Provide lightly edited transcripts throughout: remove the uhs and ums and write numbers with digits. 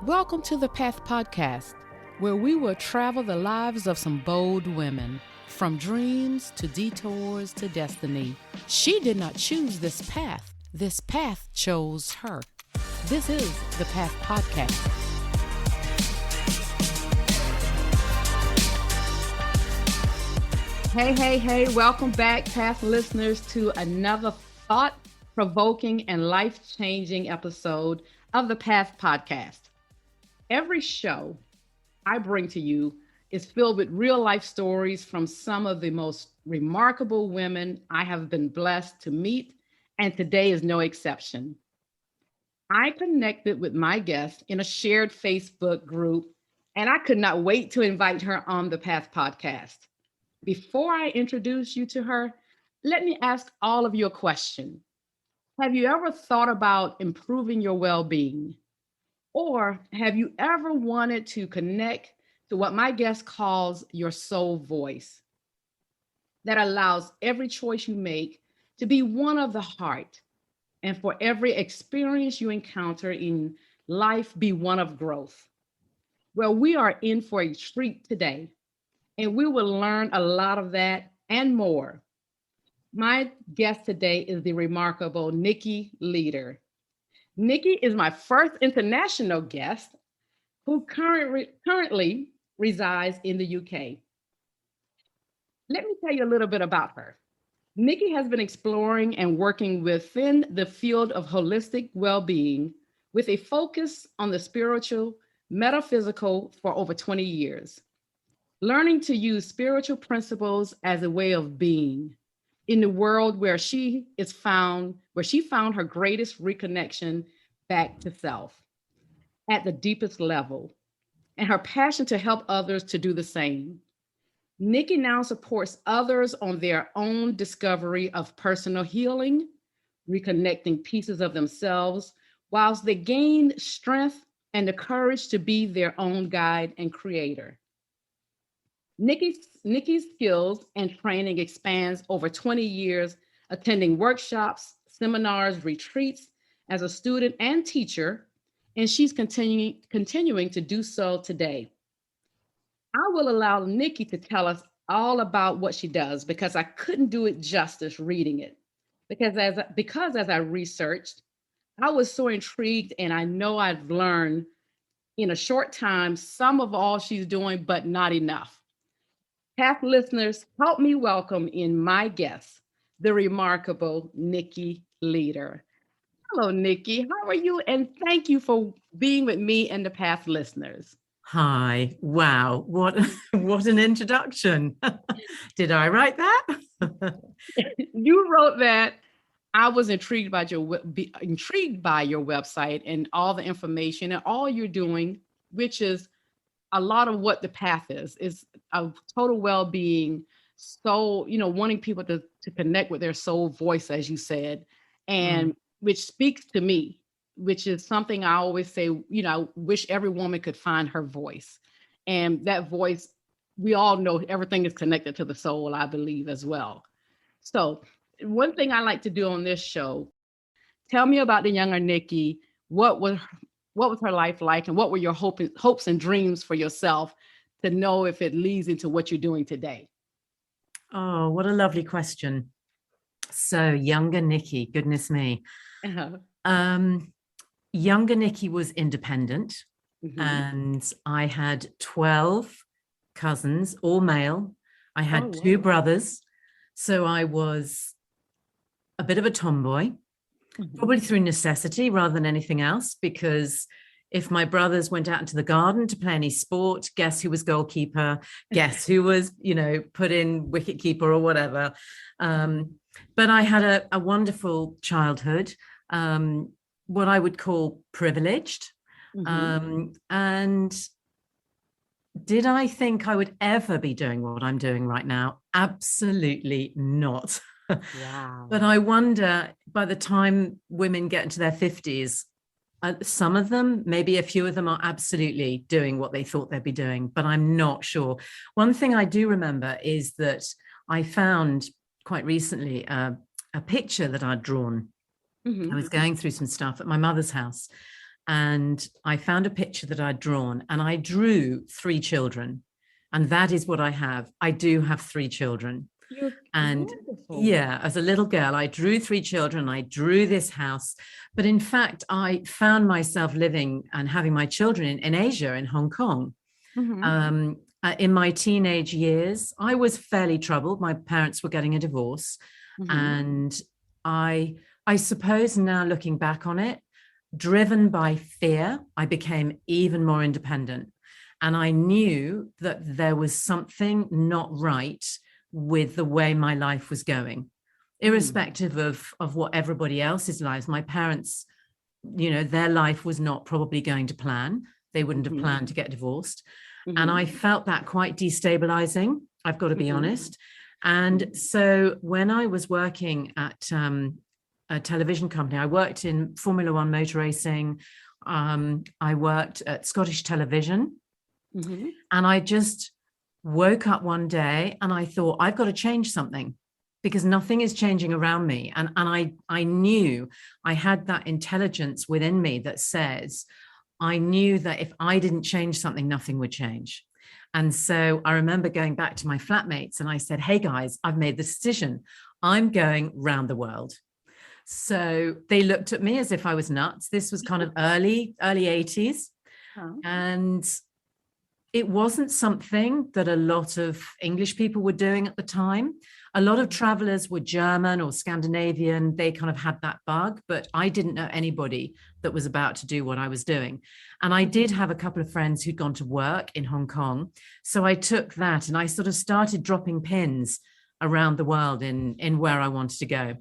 Welcome to the Path Podcast, where we will travel the lives of some bold women, from dreams to detours to destiny. She did not choose this path chose her. This is the Path Podcast. Hey, welcome back, Path listeners, to another thought-provoking and life-changing episode of the Path Podcast. Every show I bring to you is filled with real-life stories from some of the most remarkable women I have been blessed to meet, and today is no exception. I connected with my guest in a shared Facebook group, and I could not wait to invite her on the Path Podcast. Before I introduce you to her, let me ask all of you a question. Have you ever thought about improving your well-being? Or have you ever wanted to connect to what my guest calls your soul voice that allows every choice you make to be one of the heart, and for every experience you encounter in life be one of growth? Well, we are in for a treat today, and we will learn a lot of that and more. My guest today is the remarkable Nikki Leader. Nikki is my first international guest who currently resides in the UK. Let me tell you a little bit about her. Nikki has been exploring and working within the field of holistic well-being with a focus on the spiritual, metaphysical for over 20 years, learning to use spiritual principles as a way of being in the world where she found her greatest reconnection back to self at the deepest level, and her passion to help others to do the same. Nikki now supports others on their own discovery of personal healing, reconnecting pieces of themselves, whilst they gain strength and the courage to be their own guide and creator. Nikki's skills and training expands over 20 years, attending workshops, seminars, retreats as a student and teacher, and she's continuing to do so today. I will allow Nikki to tell us all about what she does, because I couldn't do it justice reading it. Because as I researched, I was so intrigued, and I know I've learned in a short time some of all she's doing, but not enough. Path listeners, help me welcome in my guest, the remarkable Nikki Leader. Hello, Nikki. How are you? And thank you for being with me and the Path listeners. Hi. Wow. What an introduction. Did I write that? You wrote that. I was intrigued by your website and all the information and all you're doing, which is a lot of what the path is a total well-being. So, wanting people to connect with their soul voice, as you said, and which speaks to me, which is something I always say, I wish every woman could find her voice. And that voice, we all know everything is connected to the soul, I believe, as well. So one thing I like to do on this show, tell me about the younger Nikki. What was her life like, and what were your hopes and dreams for yourself, to know if it leads into what you're doing today? Oh, what a lovely question. So younger Nikki, goodness me. Younger Nikki was independent, and I had 12 cousins, all male. I had two brothers. So I was a bit of a tomboy. Probably through necessity rather than anything else, because if my brothers went out into the garden to play any sport, guess who was goalkeeper? Guess who was, put in wicket keeper or whatever. But I had a wonderful childhood, what I would call privileged. And did I think I would ever be doing what I'm doing right now? Absolutely not. Wow. But I wonder, by the time women get into their 50s, some of them, maybe a few of them, are absolutely doing what they thought they'd be doing, but I'm not sure. One thing I do remember is that I found quite recently a picture that I'd drawn. I was going through some stuff at my mother's house, and I found a picture that I'd drawn, and I drew 3 children. And that is what I have. I do have 3 children. You're And wonderful. yeah, as a little girl, I drew 3 children. I drew this house. But in fact, I found myself living and having my children in Asia, in Hong Kong. Mm-hmm. In my teenage years, I was fairly troubled. My parents were getting a divorce. Mm-hmm. And I suppose now looking back on it, driven by fear, I became even more independent. And I knew that there was something not right with the way my life was going, irrespective of what everybody else's lives. My parents, their life was not probably going to plan. They wouldn't have planned to get divorced. And I felt that quite destabilizing, I've got to be honest. And so when I was working at a television company, I worked in Formula One motor racing. I worked at Scottish Television. And I just woke up one day and I thought, I've got to change something, because nothing is changing around me. And I knew I had that intelligence within me that says, I knew that if I didn't change something, nothing would change. And so I remember going back to my flatmates and I said, hey guys, I've made the decision. I'm going round the world. So they looked at me as if I was nuts. This was kind of early 80s. And it wasn't something that a lot of English people were doing at the time. A lot of travelers were German or Scandinavian. They kind of had that bug, but I didn't know anybody that was about to do what I was doing. And I did have a couple of friends who'd gone to work in Hong Kong. So I took that and I sort of started dropping pins around the world in where I wanted to go.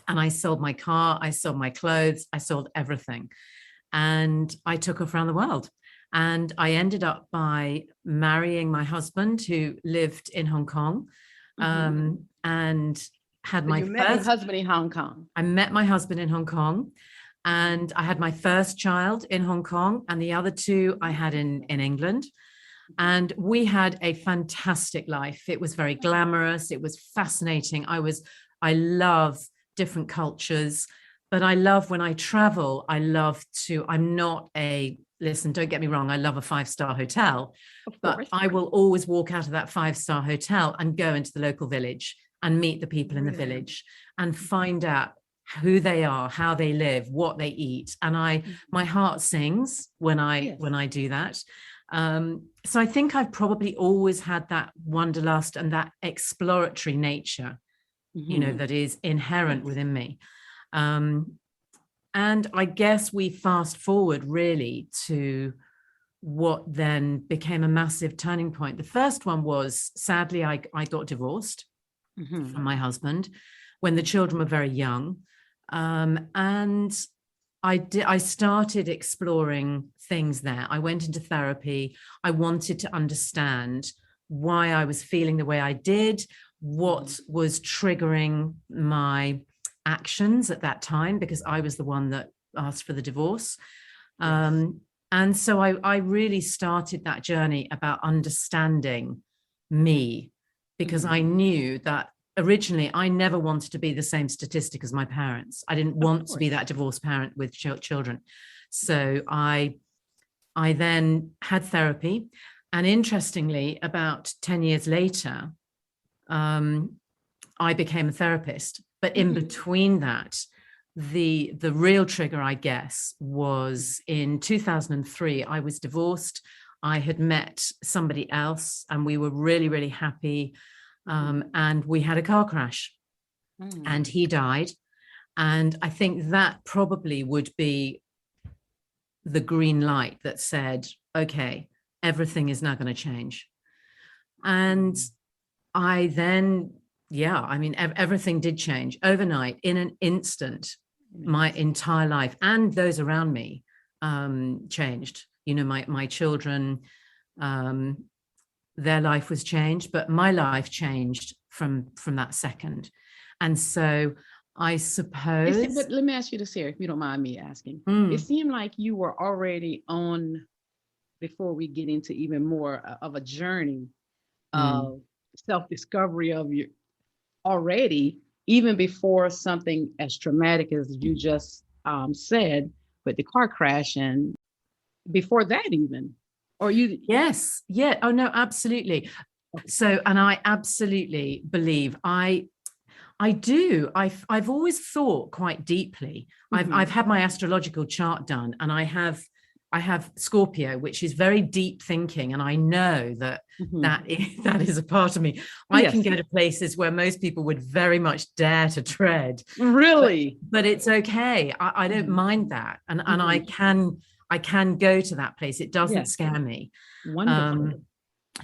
And I sold my car, I sold my clothes, I sold everything. And I took off around the world. And I ended up by marrying my husband, who lived in Hong Kong, and had my met your husband in Hong Kong. I met my husband in Hong Kong, and I had my first child in Hong Kong, and the other 2 I had in England. And we had a fantastic life. It was very glamorous. It was fascinating. I love different cultures, but I love when I travel, I'm not listen, don't get me wrong, I love a 5-star hotel, but I will always walk out of that 5-star hotel and go into the local village and meet the people in the village and find out who they are, how they live, what they eat. And my heart sings when I do that. So I think I've probably always had that wanderlust and that exploratory nature, that is inherent within me. And I guess we fast forward really to what then became a massive turning point. The first one was, sadly, I got divorced from my husband when the children were very young. And I started exploring things there. I went into therapy. I wanted to understand why I was feeling the way I did, what was triggering my actions at that time, because I was the one that asked for the divorce. And so I really started that journey about understanding me, because I knew that originally I never wanted to be the same statistic as my parents. I didn't want to be that divorced parent with children. So I then had therapy. And interestingly, about 10 years later, I became a therapist. But in between that, the real trigger, I guess, was in 2003. I was divorced. I had met somebody else and we were really, really happy. And we had a car crash and he died. And I think that probably would be the green light that said, okay, everything is now going to change. And I then, everything did change overnight, in an instant. My entire life and those around me changed. My children, their life was changed, but my life changed from that second. And so I suppose. But let me ask you this here, if you don't mind me asking. It seemed like you were already on, before we get into even more of a journey of self-discovery of you already, even before something as traumatic as you just said with the car crash and before that even, or you? Yes. Yeah. Oh, no, absolutely. So, and I absolutely believe I do. I've always thought quite deeply. I've had my astrological chart done, and I have Scorpio, which is very deep thinking, and I know that that is a part of me. I can go to places where most people would very much dare to tread. Really? But it's okay. I don't mind that, and I can go to that place. It doesn't scare me. Wonderful.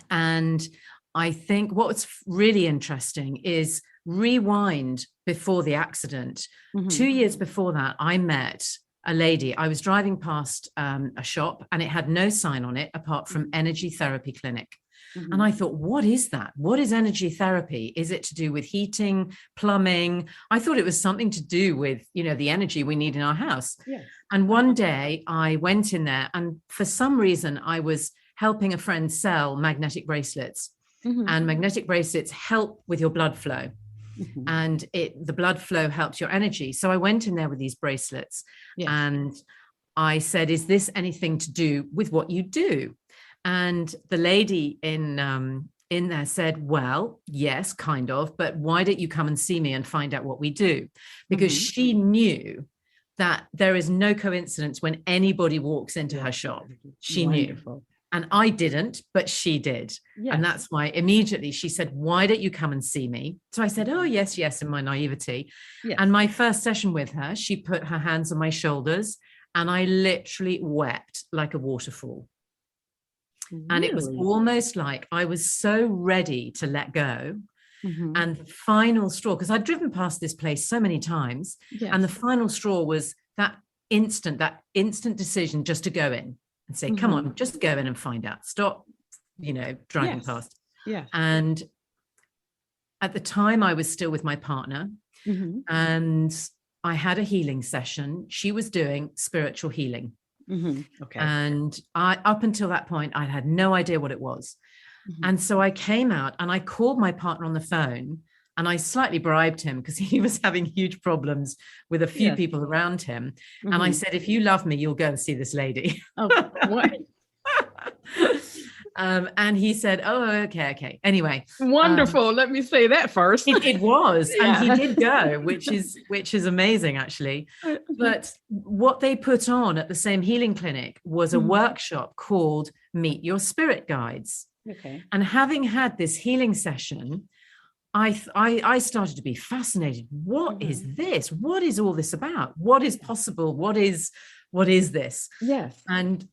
And I think what's really interesting is rewind before the accident. 2 years before that, I met a lady. I was driving past a shop, and it had no sign on it apart from energy therapy clinic. And I thought, what is that? What is energy therapy? Is it to do with heating, plumbing? I thought it was something to do with, the energy we need in our house. Yes. And one day I went in there, and for some reason I was helping a friend sell magnetic bracelets. And magnetic bracelets help with your blood flow. And the blood flow helps your energy. So I went in there with these bracelets, and I said, is this anything to do with what you do? And the lady in there said, well, yes, kind of, but why don't you come and see me and find out what we do? Because she knew that there is no coincidence when anybody walks into her shop. She knew. And I didn't, but she did. Yes. And that's why immediately she said, why don't you come and see me? So I said, oh, yes, in my naivety. Yes. And my first session with her, she put her hands on my shoulders, and I literally wept like a waterfall. Really? And it was almost like I was so ready to let go. And the final straw, because I'd driven past this place so many times, and the final straw was that instant decision just to go in and say, come on, just go in and find out. Stop, driving past. Yeah. And at the time I was still with my partner, and I had a healing session. She was doing spiritual healing. Okay. And up until that point, I had no idea what it was. And so I came out and I called my partner on the phone, and I slightly bribed him because he was having huge problems with a few people around him. And I said, if you love me, you'll go and see this lady. Oh, what? And he said, oh, okay. Anyway. Wonderful. Let me say that first. It was. Yeah. And he did go, which is amazing, actually. But what they put on at the same healing clinic was a workshop called Meet Your Spirit Guides. Okay. And having had this healing session, I started to be fascinated. What is this? What is all this about? What is possible? What is this? Yes. And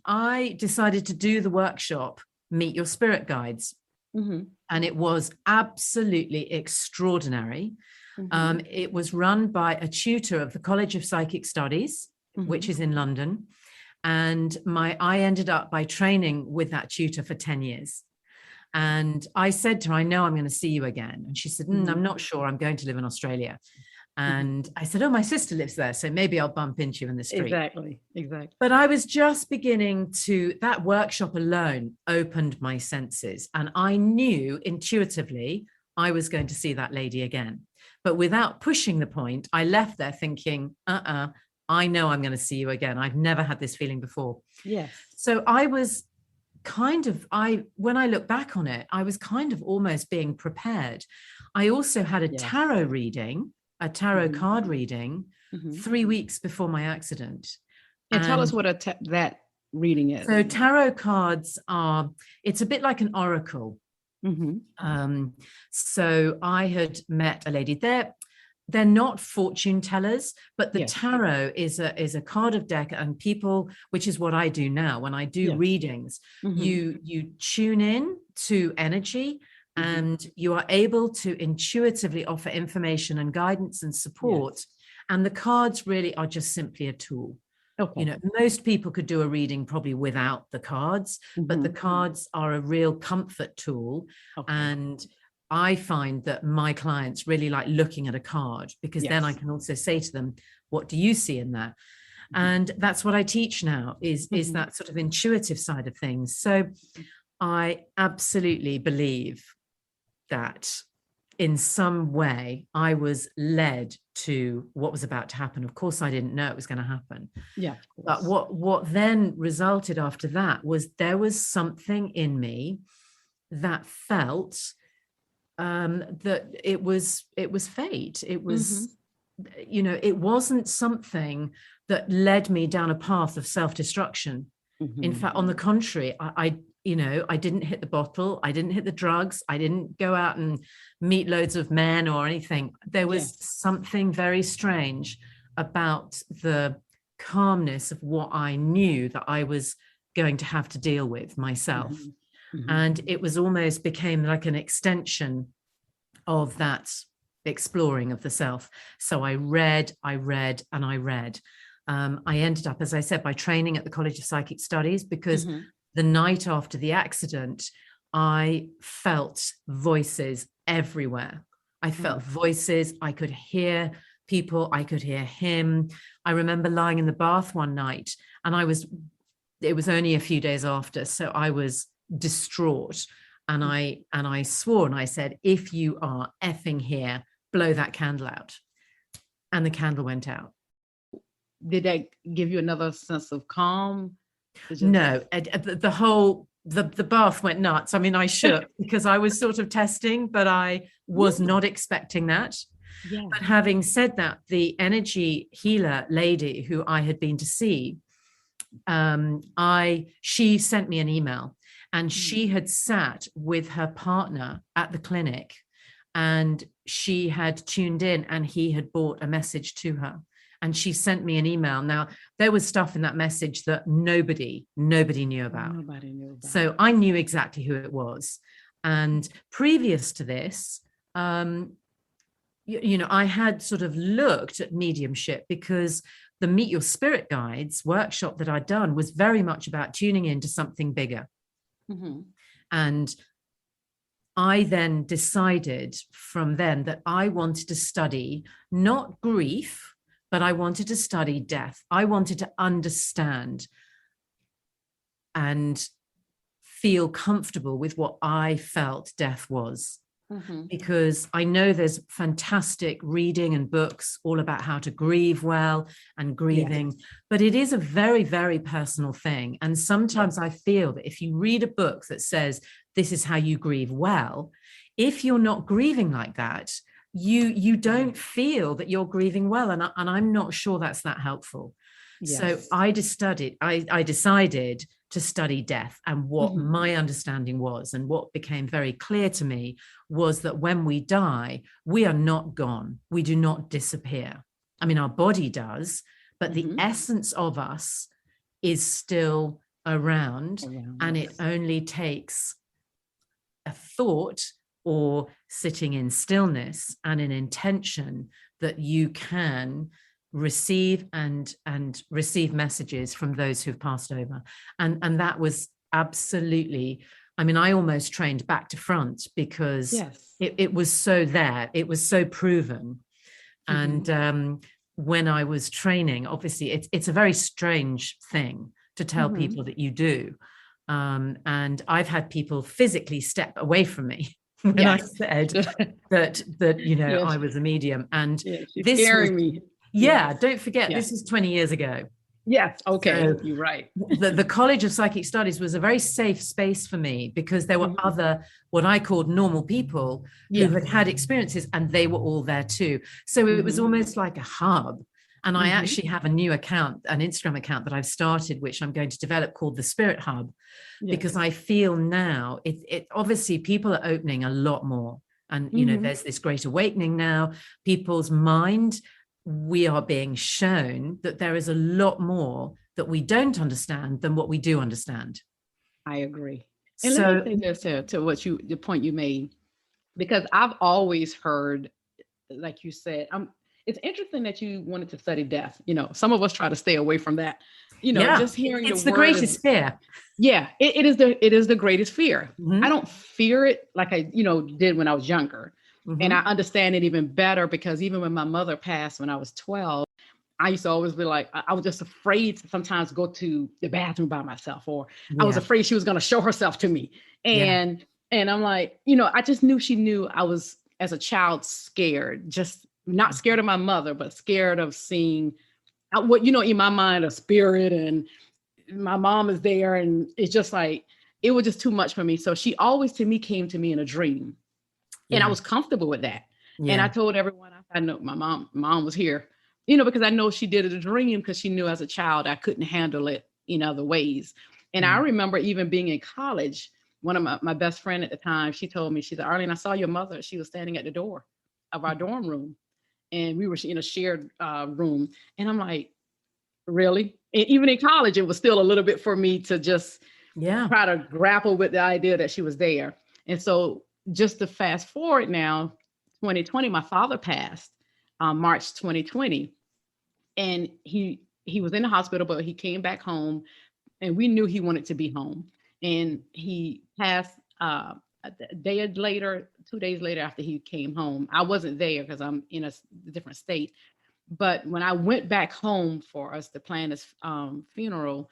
I decided to do the workshop, Meet Your Spirit Guides. And it was absolutely extraordinary. It was run by a tutor of the College of Psychic Studies, which is in London. And I ended up by training with that tutor for 10 years. And I said to her, I know I'm going to see you again. And she said, I'm not sure. I'm going to live in Australia. And I said, oh, my sister lives there, so maybe I'll bump into you in the street. Exactly. But I was just beginning that workshop alone opened my senses. And I knew intuitively I was going to see that lady again. But without pushing the point, I left there thinking, I know I'm going to see you again. I've never had this feeling before. Yes. So I was when I look back on it, I was kind of almost being prepared. I also had a tarot reading, a tarot card reading 3 weeks before my accident. And tell us what that reading is. So tarot cards it's a bit like an oracle. So I had met a lady. They're not fortune tellers, but the tarot is a card of deck, and people, which is what I do now when I do readings, you tune in to energy, and you are able to intuitively offer information and guidance and support. And the cards really are just simply a tool. Okay. Most people could do a reading probably without the cards, but the cards are a real comfort tool. Okay. And I find that my clients really like looking at a card, because then I can also say to them, what do you see in that? And that's what I teach now is that sort of intuitive side of things. So I absolutely believe that in some way, I was led to what was about to happen. Of course, I didn't know it was going to happen. Yeah. But what then resulted after that was there was something in me that felt that it was fate. It was, it wasn't something that led me down a path of self-destruction. In fact, on the contrary, I didn't hit the bottle. I didn't hit the drugs. I didn't go out and meet loads of men or anything. There was something very strange about the calmness of what I knew that I was going to have to deal with myself. And it was almost became like an extension of that exploring of the self. So I read, and I read. I ended up, as I said, by training at the College of Psychic Studies, because the night after the accident, I felt voices everywhere. I felt voices. I could hear people. I could hear him. I remember lying in the bath one night, and it was only a few days after, so I was distraught. And I swore, and I said, if you are effing here, blow that candle out. And the candle went out. Did that give you another sense of calm? No, the bath went nuts. I mean, I shook because I was sort of testing, but I was not expecting that. Yeah. But having said that, the energy healer lady who I had been to see, she sent me an email, and she had sat with her partner at the clinic, and she had tuned in, and he had brought a message to her. And she sent me an email. Now, there was stuff in that message that nobody knew about. So I knew exactly who it was. And previous to this, I had sort of looked at mediumship, because the Meet Your Spirit Guides workshop that I'd done was very much about tuning into something bigger. And I then decided from then that I wanted to study not grief, but I wanted to study death. I wanted to understand and feel comfortable with what I felt death was. Because I know there's fantastic reading and books all about how to grieve well and grieving, but it is a very, very personal thing. And sometimes I feel that if you read a book that says this is how you grieve well, if you're not grieving like that, you don't feel that you're grieving well. And I'm not sure that's that helpful. So I decided to study death, and what my understanding was, and what became very clear to me was that when we die, we are not gone. We do not disappear. I mean, our body does, but the essence of us is still around, and it only takes a thought or sitting in stillness and an intention that you can receive and receive messages from those who've passed over. And that was absolutely, I mean, I almost trained back to front, because it was so there, it was so proven. And when I was training, obviously it's a very strange thing to tell people that you do. And I've had people physically step away from me when I said that I was a medium. And this scaring me. Don't forget, this is 20 years ago. Yes. Okay. So you're right. The College of Psychic Studies was a very safe space for me, because there were other, what I called normal people who had experiences, and they were all there too. So it was almost like a hub. And I actually have a new account, an Instagram account that I've started, which I'm going to develop, called the Spirit Hub, because I feel now it obviously people are opening a lot more. And, there's this great awakening now. People's mind, we are being shown that there is a lot more that we don't understand than what we do understand. I agree. And let me say this to the point you made, because I've always heard, like you said, it's interesting that you wanted to study death. Some of us try to stay away from that. Just hearing it's the greatest fear. Yeah, it is the greatest fear. I don't fear it like I, did when I was younger. And I understand it even better, because even when my mother passed when I was 12, I used to always be like, I was just afraid to sometimes go to the bathroom by myself, or I was afraid she was going to show herself to me. And I'm like, I just knew she knew I was as a child scared, just not scared of my mother, but scared of seeing what, in my mind, a spirit, and my mom is there. And it's just like, it was just too much for me. So she always came to me in a dream. And I was comfortable with that. And I told everyone, I know my mom was here, because I know she did it a dream, because she knew as a child I couldn't handle it in other ways. And I remember even being in college, one of my best friend at the time, she told me, she said, Arlene, I saw your mother. She was standing at the door of our dorm room, and we were in a shared room. And I'm like, really? And even in college, it was still a little bit for me to just try to grapple with the idea that she was there. And so just to fast forward now, 2020, my father passed March 2020. And he was in the hospital, but he came back home, and we knew he wanted to be home. And he passed a day later, 2 days later after he came home. I wasn't there because I'm in a different state. But when I went back home for us to plan his funeral,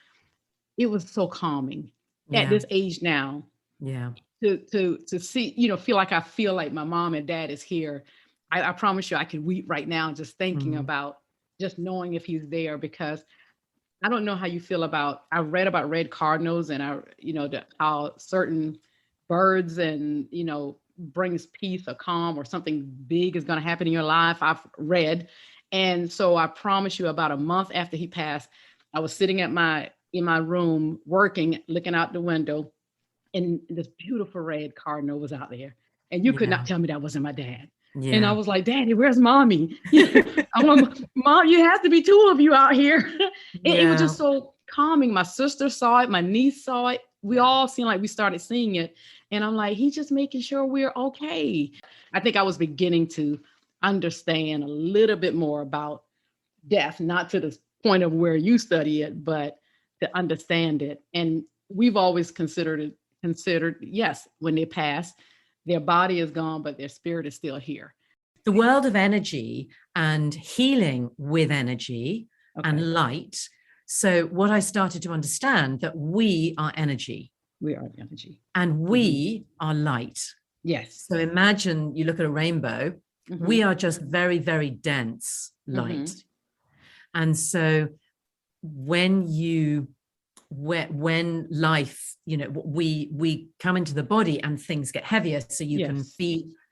it was so calming at this age now. Yeah. To see, feel like my mom and dad is here. I promise you, I could weep right now just thinking about just knowing if he's there, because I don't know how you feel about, I read about red cardinals, and how certain birds and, brings peace or calm, or something big is going to happen in your life. I've read. And so I promise you, about a month after he passed, I was sitting in my room working, looking out the window, and this beautiful red cardinal was out there. And you could not tell me that wasn't my dad. Yeah. And I was like, Daddy, where's mommy? I'm like, Mom, you have to be two of you out here. And it was just so calming. My sister saw it. My niece saw it. We all seemed like we started seeing it. And I'm like, he's just making sure we're okay. I think I was beginning to understand a little bit more about death, not to the point of where you study it, but to understand it. And we've always considered, yes, when they pass, their body is gone, but their spirit is still here. The world of energy and healing with energy and light. So what I started to understand, that we are energy. We are energy. And we are light. Yes. So imagine you look at a rainbow, we are just very, very dense light. And so when life, we come into the body and things get heavier, so you can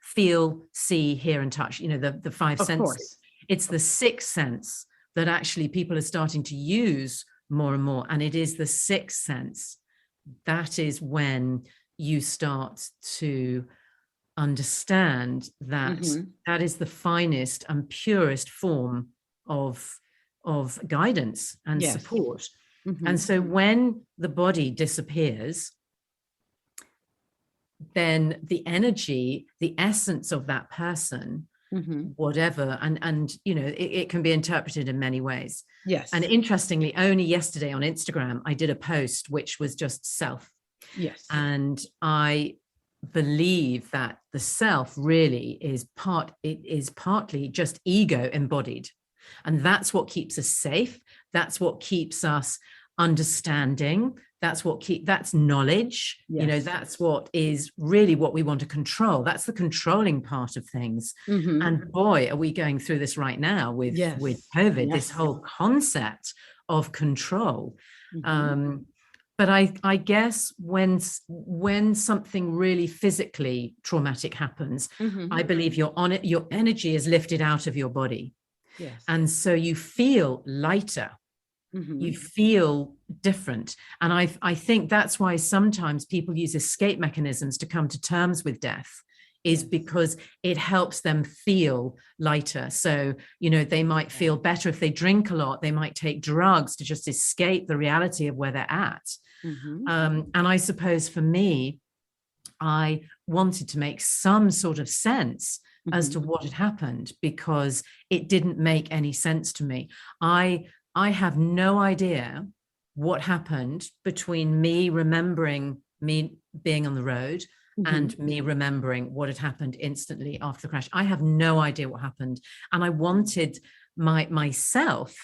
feel, see, hear, and touch, the five senses. It's the sixth sense that actually people are starting to use more and more. And it is the sixth sense. That is when you start to understand that that is the finest and purest form of guidance and support. And so when the body disappears, then the energy, the essence of that person, whatever, and it can be interpreted in many ways. Yes. And interestingly, only yesterday on Instagram, I did a post which was just self. Yes. And I believe that the self really is partly just ego embodied. And that's what keeps us safe. That's what keeps us understanding. That's knowledge. Yes. That's what is really what we want to control. That's the controlling part of things. And boy, are we going through this right now with COVID, this whole concept of control. But I guess when something really physically traumatic happens, I believe your energy is lifted out of your body. Yes. And so you feel lighter. You feel different. And I think that's why sometimes people use escape mechanisms to come to terms with death, is because it helps them feel lighter. So, they might feel better if they drink a lot. They might take drugs to just escape the reality of where they're at. And I suppose for me, I wanted to make some sort of sense as to what had happened, because it didn't make any sense to me. I have no idea what happened between me remembering me being on the road and me remembering what had happened instantly after the crash. I have no idea what happened. And I wanted myself,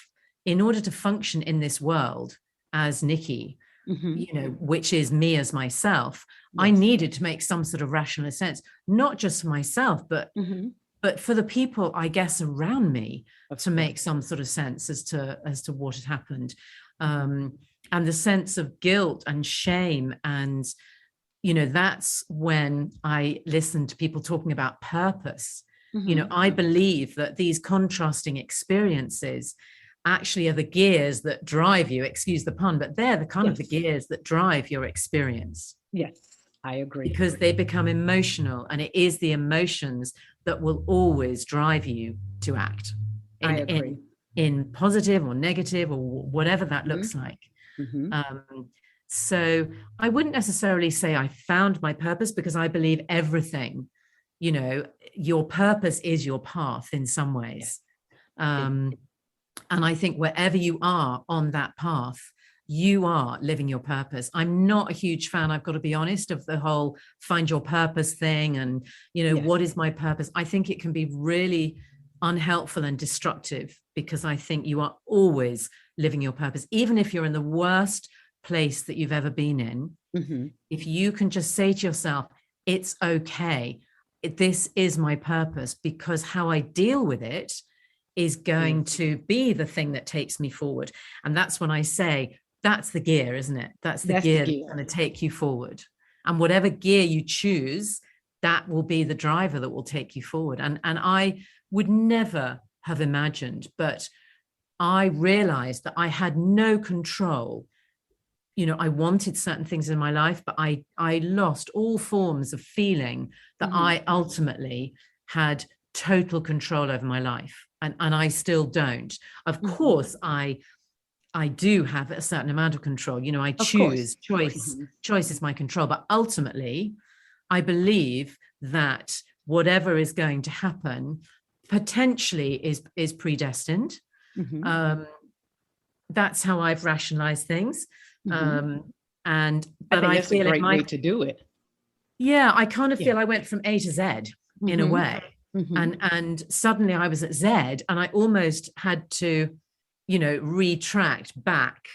in order to function in this world as Nikki, which is me as myself. Yes. I needed to make some sort of rational sense, not just for myself, but for the people, I guess, around me, to make some sort of sense as to what had happened. And the sense of guilt and shame. And, that's when I listened to people talking about purpose. I believe that these contrasting experiences actually are the gears that drive you, excuse the pun, but they're the kind of the gears that drive your experience. Yes, I agree. Because they become emotional, and it is the emotions that will always drive you to act in positive or negative or whatever that looks like. So I wouldn't necessarily say I found my purpose, because I believe everything, your purpose is your path in some ways. And I think wherever you are on that path, you are living your purpose. I'm not a huge fan, I've got to be honest, of the whole find your purpose thing. And, what is my purpose? I think it can be really unhelpful and destructive, because I think you are always living your purpose. Even if you're in the worst place that you've ever been in, if you can just say to yourself, it's okay, this is my purpose, because how I deal with it is going to be the thing that takes me forward. And that's when I say, that's the gear, isn't it? That's the gear that's going to take you forward. And whatever gear you choose, that will be the driver that will take you forward. And I would never have imagined, but I realized that I had no control. I wanted certain things in my life, but I lost all forms of feeling that I ultimately had total control over my life. And I still don't. Of course, I do have a certain amount of control. I choose. Choice is my control. But ultimately, I believe that whatever is going to happen potentially is predestined. That's how I've rationalized things. But I think that's a great way to do it. Yeah, I kind of feel I went from A to Z in a way. And suddenly I was at Z, and I almost had to, retract back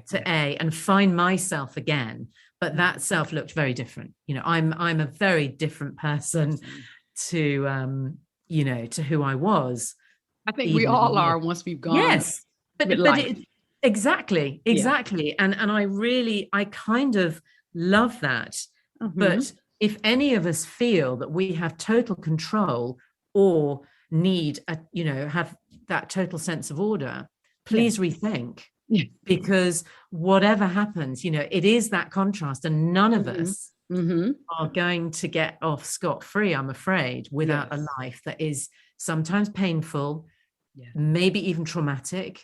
to A and find myself again. But that self looked very different. I'm a very different person to, to who I was. I think we all are once we've gone. Yes, but exactly. And I kind of love that. But if any of us feel that we have total control or need have that total sense of order, please rethink. Because whatever happens, it is that contrast, and none of us are going to get off scot-free, I'm afraid, without a life that is sometimes painful, maybe even traumatic,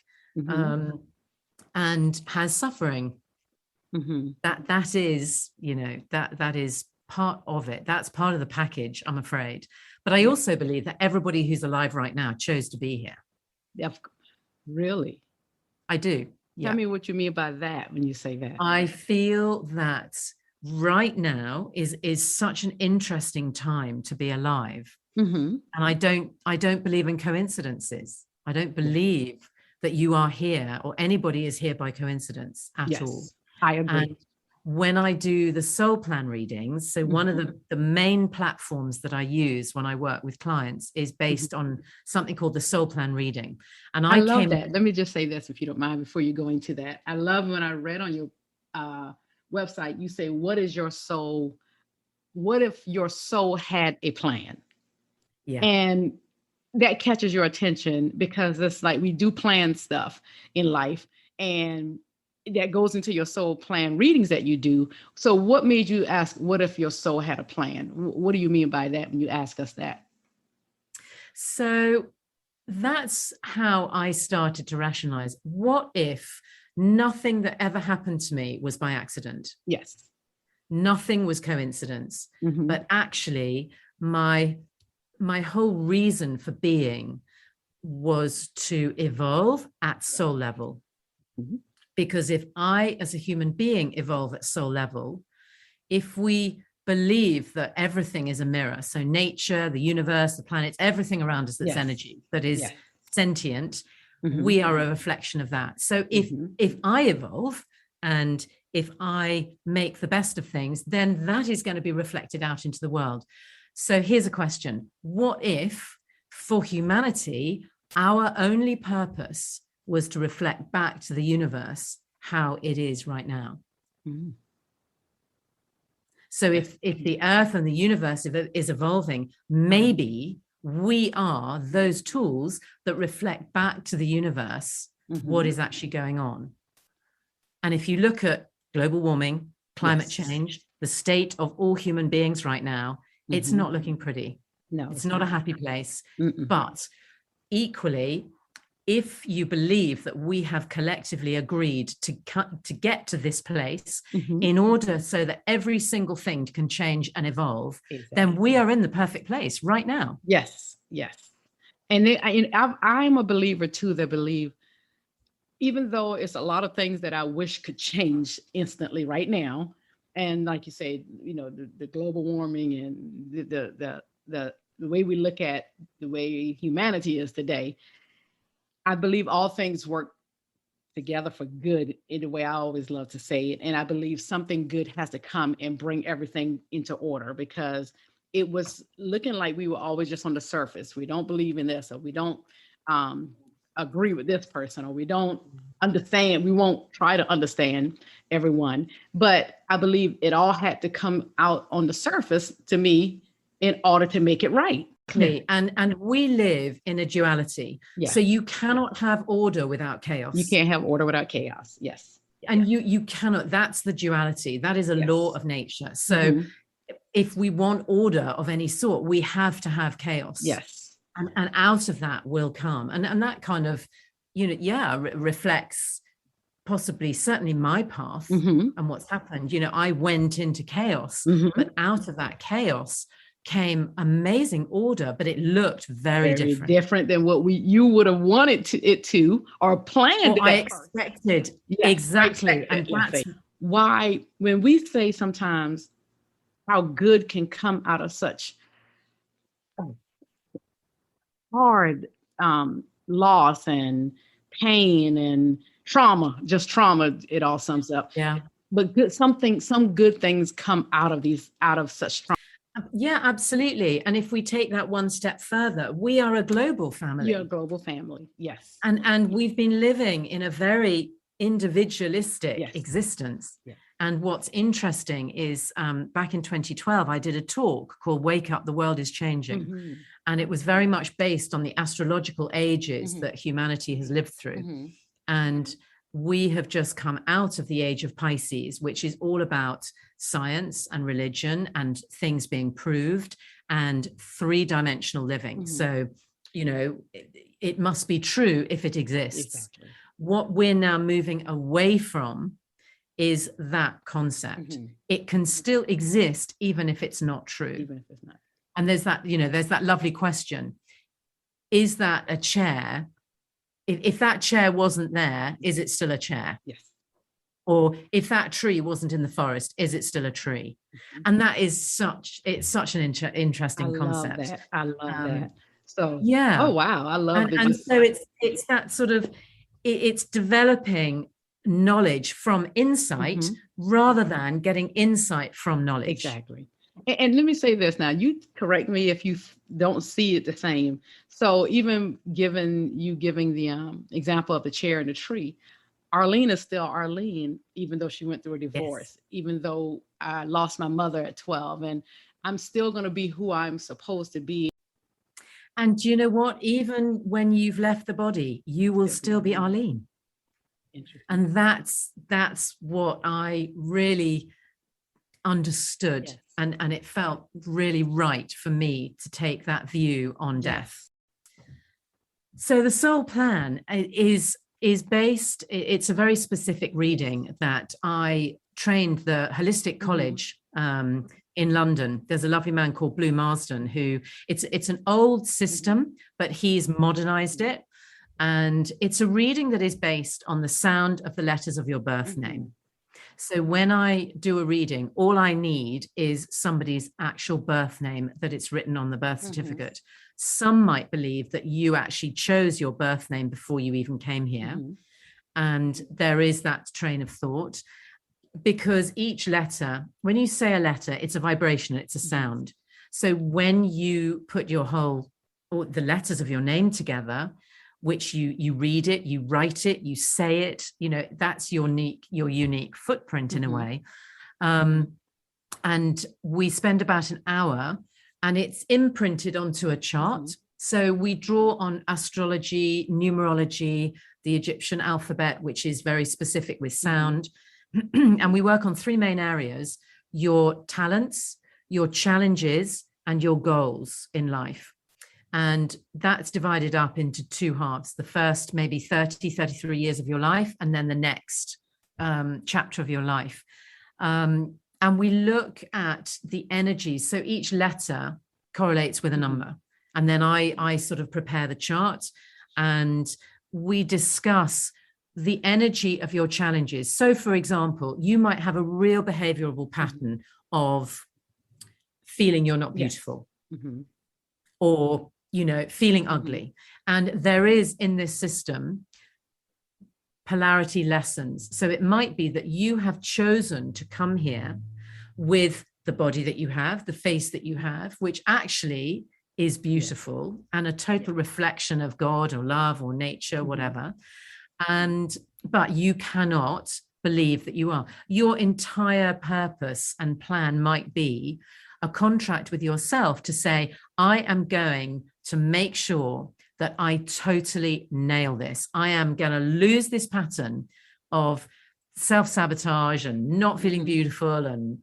and has suffering. That is, that is part of it. That's part of the package, I'm afraid. But I also believe that everybody who's alive right now chose to be here. Really? I do. Tell me what you mean by that when you say that. I feel that right now is such an interesting time to be alive. And I don't believe in coincidences. I don't believe that you are here or anybody is here by coincidence at all. I agree. And when I do the soul plan readings, so one of the main platforms that I use when I work with clients is based on something called the soul plan reading. And I love that. Let me just say this, if you don't mind, before you go into that. I love when I read on your website, you say, what if your soul had a plan? And that catches your attention, because it's like we do plan stuff in life, and that goes into your soul plan readings that you do. So what made you ask, what if your soul had a plan? What do you mean by that when you ask us that? So that's how I started to rationalize. What if nothing that ever happened to me was by accident? Yes. Nothing was coincidence, but actually my whole reason for being was to evolve at soul level. Because if I, as a human being, evolve at soul level, if we believe that everything is a mirror, so nature, the universe, the planets, everything around us that's energy, that is sentient, we are a reflection of that. So if I evolve and if I make the best of things, then that is going to be reflected out into the world. So here's a question. What if for humanity, our only purpose was to reflect back to the universe how it is right now? Mm. So if the earth and the universe is evolving, maybe we are those tools that reflect back to the universe what is actually going on. And if you look at global warming, climate change, the state of all human beings right now, it's not looking pretty. No, it's not a happy place. But equally, if you believe that we have collectively agreed to get to this place in order so that every single thing can change and evolve, then we are in the perfect place right now. Yes, yes. And I'm a believer too, that believe, even though it's a lot of things that I wish could change instantly right now, and like you say, you know, the global warming and the way we look at the way humanity is today, I believe all things work together for good, in the way I always love to say it. And I believe something good has to come and bring everything into order, because it was looking like we were always just on the surface. We don't believe in this, or we don't agree with this person, or we don't understand. We won't try to understand everyone. But I believe it all had to come out on the surface to me in order to make it right. And we live in a duality. So you cannot have order without chaos. You can't have order without chaos. Yes. And you cannot, that's the duality. That is a law of nature. So if we want order of any sort, we have to have chaos. Yes. And out of that will come. And that kind of, you know, reflects possibly certainly my path and what's happened. You know, I went into chaos, but out of that chaos came amazing order, but it looked very different than what you would have wanted it to or planned. I expected. Exactly. And that's why when we say sometimes how good can come out of such hard loss and pain and trauma, it all sums up. Yeah. But some good things come out of such trauma. Yeah, absolutely. And if we take that one step further, we are a global family. You're a global family, yes. And we've been living in a very individualistic existence. Yeah. And what's interesting is back in 2012, I did a talk called Wake Up, the World is Changing. And it was very much based on the astrological ages that humanity has lived through. And we have just come out of the age of Pisces, which is all about science and religion and things being proved and three-dimensional living. So, you know, it must be true if it exists. Exactly. What we're now moving away from is that concept. It can still exist even if it's not true. Even if it's not. And there's that, you know, there's that lovely question. Is that a chair? If that chair wasn't there, is it still a chair? Yes. Or if that tree wasn't in the forest, is it still a tree? And that is such an interesting concept. I love that. So yeah. Oh wow, I love it. And so it's that sort of it's developing knowledge from insight rather than getting insight from knowledge. Exactly. And let me say this now, you correct me if you don't see it the same. So even giving the example of the chair and the tree, Arlene is still Arlene, even though she went through a divorce, even though I lost my mother at 12, and I'm still going to be who I'm supposed to be. And do you know what? Even when you've left the body, you will still be Arlene. And that's what I really understood. Yes. And it felt really right for me to take that view on death. So the soul plan is based, it's a very specific reading that I trained the Holistic College in London. There's a lovely man called Blue Marsden who it's an old system, but he's modernized it. And it's a reading that is based on the sound of the letters of your birth name. So when I do a reading, all I need is somebody's actual birth name, that it's written on the birth certificate. Some might believe that you actually chose your birth name before you even came here. And there is that train of thought. because each letter, when you say a letter, it's a vibration, it's a sound. So when you put your whole, or the letters of your name together, which you read it, you write it, you say it, you know, that's your unique footprint in a way. And we spend about an hour, and it's imprinted onto a chart. So we draw on astrology, numerology, the Egyptian alphabet, which is very specific with sound. And we work on three main areas: your talents, your challenges, and your goals in life. And that's divided up into two halves. The first, maybe 30, 33 years of your life, and then the next chapter of your life. And we look at the energies. So each letter correlates with a number. And then I sort of prepare the chart, and we discuss the energy of your challenges. So, for example, you might have a real behavioral pattern of feeling you're not beautiful, or, you know, feeling ugly. And there is in this system polarity lessons. So it might be that you have chosen to come here with the body that you have, the face that you have, which actually is beautiful and a total reflection of God or love or nature, whatever. But you cannot believe that you are. Your entire purpose and plan might be a contract with yourself to say, I am going to make sure that I totally nail this. I am going to lose this pattern of self-sabotage and not feeling beautiful and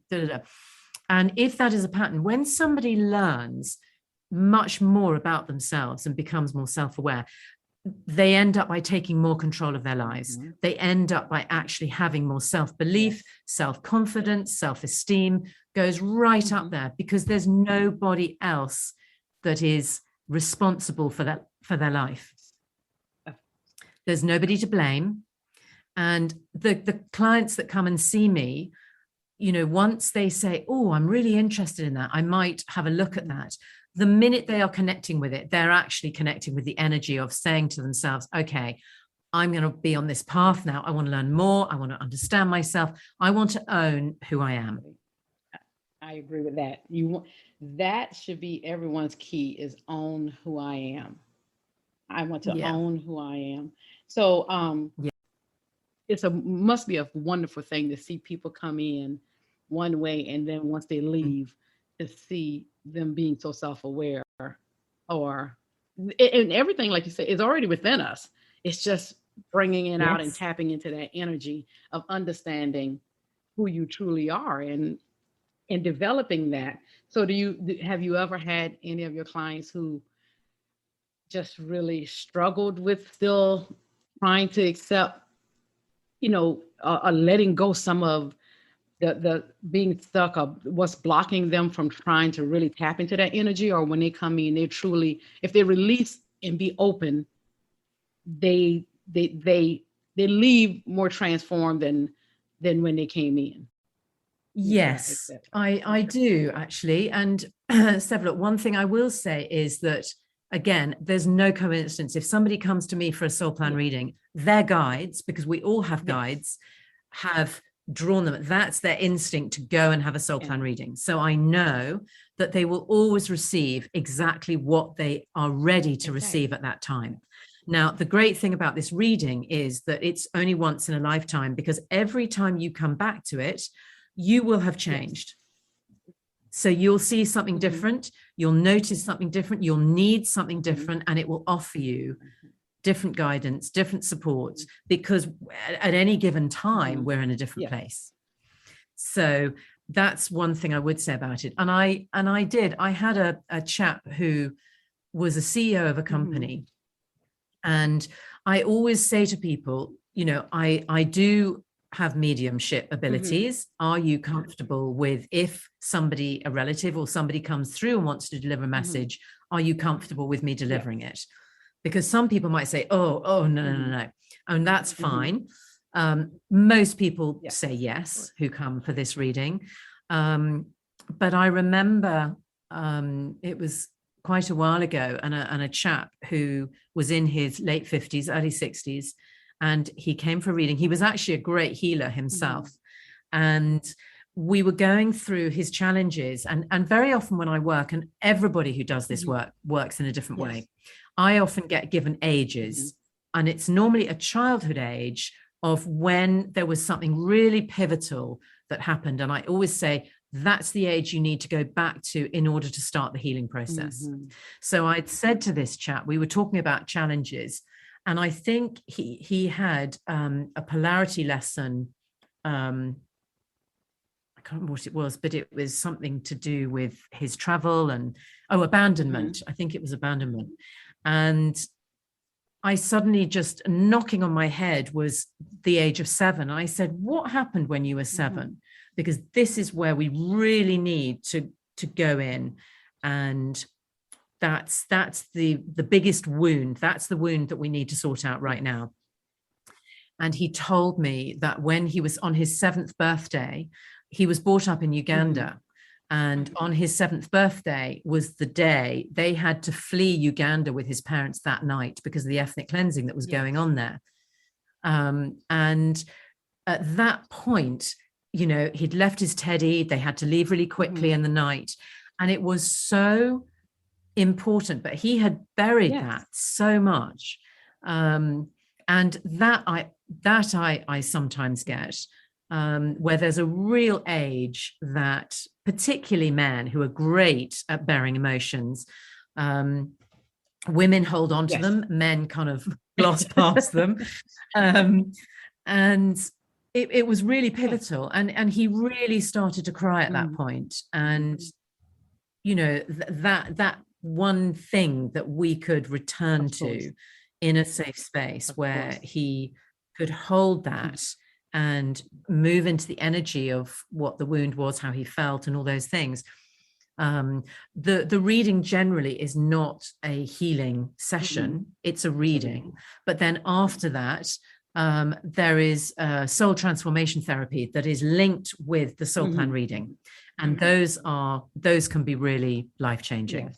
And if that is a pattern, when somebody learns much more about themselves and becomes more self-aware, they end up by taking more control of their lives. They end up by actually having more self-belief, self-confidence, self-esteem goes right up there, because there's nobody else that is responsible for that, for their life. There's nobody to blame. And the clients that come and see me, you know, once they say, oh, I'm really interested in that, I might have a look at that. The minute they are connecting with it, they're actually connecting with the energy of saying to themselves, okay, I'm going to be on this path now. I want to learn more. I want to understand myself. I want to own who I am. I agree with that. That should be everyone's key, is own who I am. I want to own who I am. So it's must be a wonderful thing to see people come in one way, and then once they leave, to see them being so self-aware, and everything, like you said, is already within us. It's just bringing it out and tapping into that energy of understanding who you truly are and developing that. So have you ever had any of your clients who just really struggled with still trying to accept, you know, letting go some of the being stuck, of what's blocking them from trying to really tap into that energy? Or when they come in, they truly, if they release and be open, they leave more transformed than when they came in? Yes, I do actually. And several. One thing I will say is that, again, there's no coincidence. If somebody comes to me for a soul plan reading, their guides, because we all have guides, have drawn them. That's their instinct to go and have a soul plan reading. So I know that they will always receive exactly what they are ready to receive at that time. Now, the great thing about this reading is that it's only once in a lifetime, because every time you come back to it, you will have changed. So you'll see something different, you'll notice something different, you'll need something different, and it will offer you different guidance, different supports, because at any given time, we're in a different place. So that's one thing I would say about it. And I had a chap who was a CEO of a company. And I always say to people, you know, I do have mediumship abilities. Are you comfortable with, if somebody, a relative or somebody comes through and wants to deliver a message, are you comfortable with me delivering it? Because some people might say, oh, no. And that's fine. Most people say yes, who come for this reading. But I remember it was quite a while ago, and a chap who was in his late 50s, early 60s, and he came for a reading. He was actually a great healer himself. And we were going through his challenges. And very often when I work, and everybody who does this work works in a different way, I often get given ages. And it's normally a childhood age of when there was something really pivotal that happened. And I always say, that's the age you need to go back to in order to start the healing process. So I'd said to this chap, we were talking about challenges, and I think he had a polarity lesson. I can't remember what it was, but it was something to do with his travel and abandonment. I think it was abandonment. And I suddenly, just knocking on my head was the age of 7. I said, what happened when you were 7? Because this is where we really need to go in. And that's the biggest wound. That's the wound that we need to sort out right now. And he told me that when he was on his 7th birthday, he was brought up in Uganda. And on his 7th birthday was the day they had to flee Uganda with his parents that night because of the ethnic cleansing that was going on there. And at that point, you know, he'd left his teddy. They had to leave really quickly in the night. And it was so important, but he had buried that so much. And that I sometimes get, where there's a real age that particularly men who are great at bearing emotions, women hold on to them, men kind of gloss past them. And it was really pivotal. And he really started to cry at that point. And, you know, that one thing that we could return to in a safe space where he could hold that and move into the energy of what the wound was, how he felt, and all those things. The reading generally is not a healing session, it's a reading. But then after that, there is soul transformation therapy that is linked with the soul plan reading. And those can be really life-changing.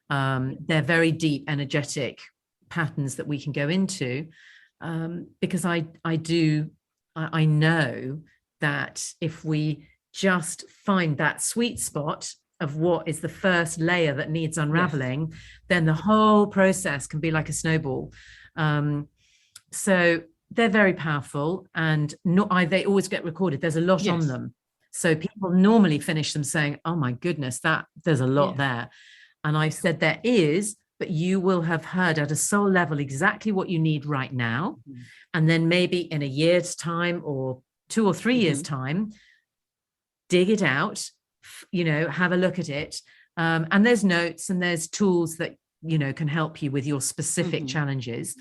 They're very deep, energetic patterns that we can go into, because I know that if we just find that sweet spot of what is the first layer that needs unraveling, then the whole process can be like a snowball. So they're very powerful, and they always get recorded. There's a lot on them. So people normally finish them saying, oh my goodness, there's a lot there. And I said, there is, but you will have heard at a soul level exactly what you need right now. And then maybe in a year's time or 2 or 3 years' time, dig it out, you know, have a look at it. And there's notes and there's tools that, you know, can help you with your specific challenges.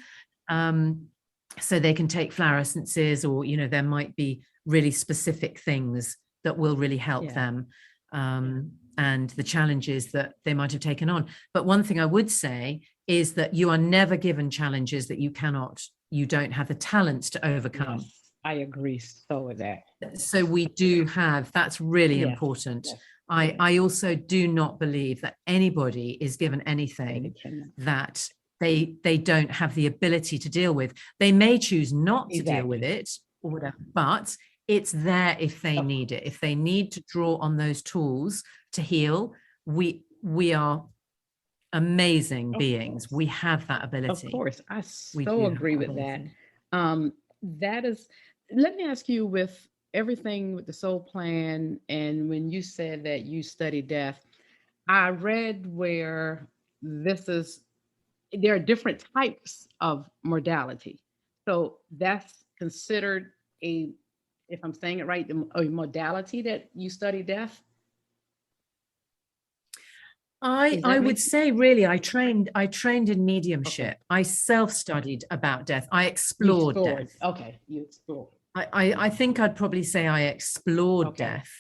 So they can take flower essences, or, you know, there might be really specific things that will really help them. And the challenges that they might have taken on. But one thing I would say is that you are never given challenges that you don't have the talents to overcome. Yes, I agree so with that. So we do have, that's really important. I also do not believe that anybody is given anything that they don't have the ability to deal with. They may choose not to deal with it or whatever, but it's there if they need it. If they need to draw on those tools to heal, we are amazing beings. We have that ability. Of course, I so agree with that. That is, let me ask you, with everything with the soul plan, and when you said that you study death, I read where there are different types of modality. So that's considered if I'm saying it right, a modality that you study death? I would say, really, I trained in mediumship. I self-studied about death. I explored death. Okay, you explored. I think I'd probably say I explored death.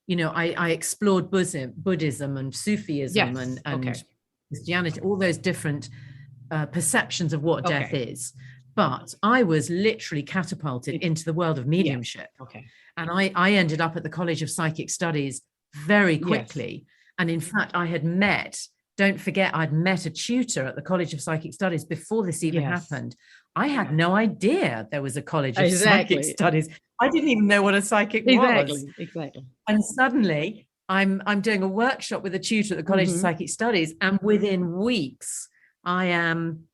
You know, I explored Buddhism and Sufism and Christianity, all those different perceptions of what death is. But I was literally catapulted into the world of mediumship. And I ended up at the College of Psychic Studies very quickly. And in fact, don't forget, I'd met a tutor at the College of Psychic Studies before this even happened. I had no idea there was a college of psychic studies. I didn't even know what a psychic was. Exactly. And suddenly I'm doing a workshop with a tutor at the College of Psychic Studies, and within weeks I am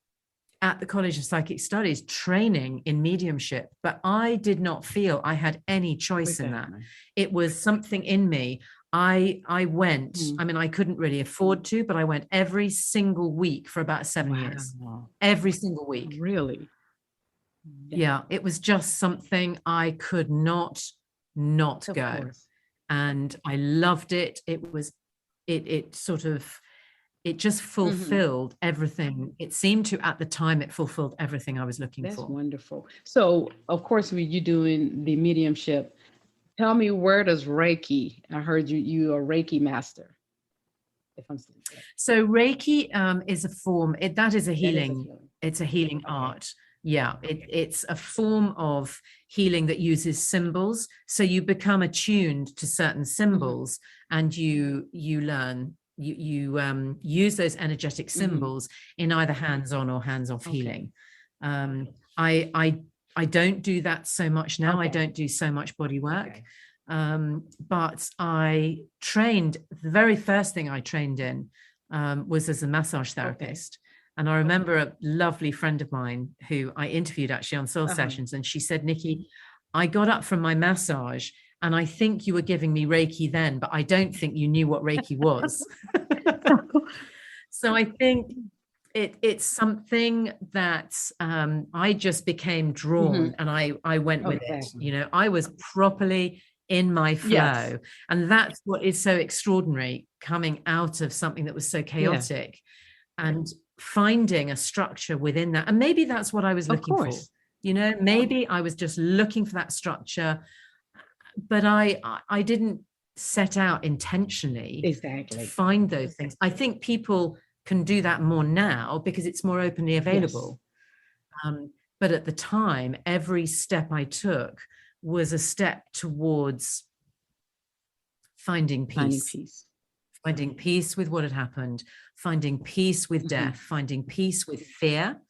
at the College of Psychic Studies training in mediumship. But I did not feel I had any choice in that. It was something in me. I went, I mean, I couldn't really afford to, but I went every single week for about 7 years. Every single week. Really? Yeah, it was just something I could not go. And I loved it. It just fulfilled everything. It seemed to, at the time, it fulfilled everything I was looking for. That's wonderful. So, of course, with you doing the mediumship, tell me, where does Reiki? I heard you are a Reiki master. If I'm saying that. So Reiki is a form. That is a healing. It's a healing art. Yeah, it's a form of healing that uses symbols. So you become attuned to certain symbols, and you learn. You use those energetic symbols in either hands-on or hands-off healing. I don't do that so much now. I don't do so much body work. But I trained, the very first thing I trained in was as a massage therapist. And I remember a lovely friend of mine who I interviewed actually on Soul Sessions, and she said, Nikki, I got up from my massage and I think you were giving me Reiki then, but I don't think you knew what Reiki was. So I think it's something that I just became drawn, and I went with it. You know, I was properly in my flow. And that's what is so extraordinary, coming out of something that was so chaotic and finding a structure within that. And maybe that's what I was looking for. You know, maybe I was just looking for that structure, but I didn't set out intentionally to find those things. I think people can do that more now because it's more openly available. But at the time, every step I took was a step towards finding peace. Finding peace with what had happened, finding peace with death, finding peace with fear,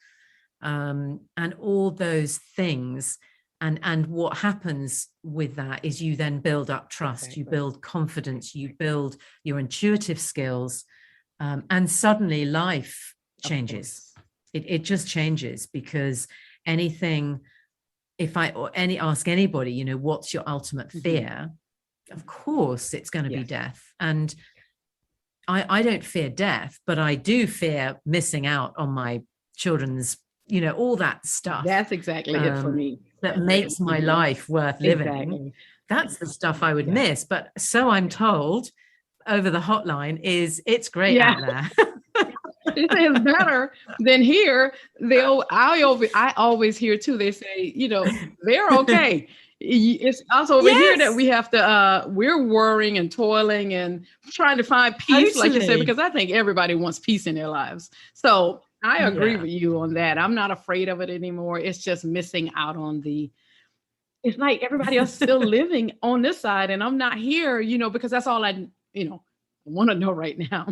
and all those things. And what happens with that is you then build up trust, you build confidence, you build your intuitive skills, and suddenly life changes. It just changes, because anything, if I ask anybody, you know, what's your ultimate fear? Of course, it's going to be death. And I don't fear death, but I do fear missing out on my children's, you know, all that stuff. That's exactly it for me. That makes my life worth living. That's the stuff I would miss. But so I'm told over the hotline it's great out there. It's better than here. I always hear too, they say, you know, they're okay. It's also over here that we have to we're worrying and toiling and trying to find peace, like you said, because I think everybody wants peace in their lives. So I agree with you on that. I'm not afraid of it anymore. It's just missing out on it's like everybody else still living on this side and I'm not here, you know, because that's all I, you know, want to know right now.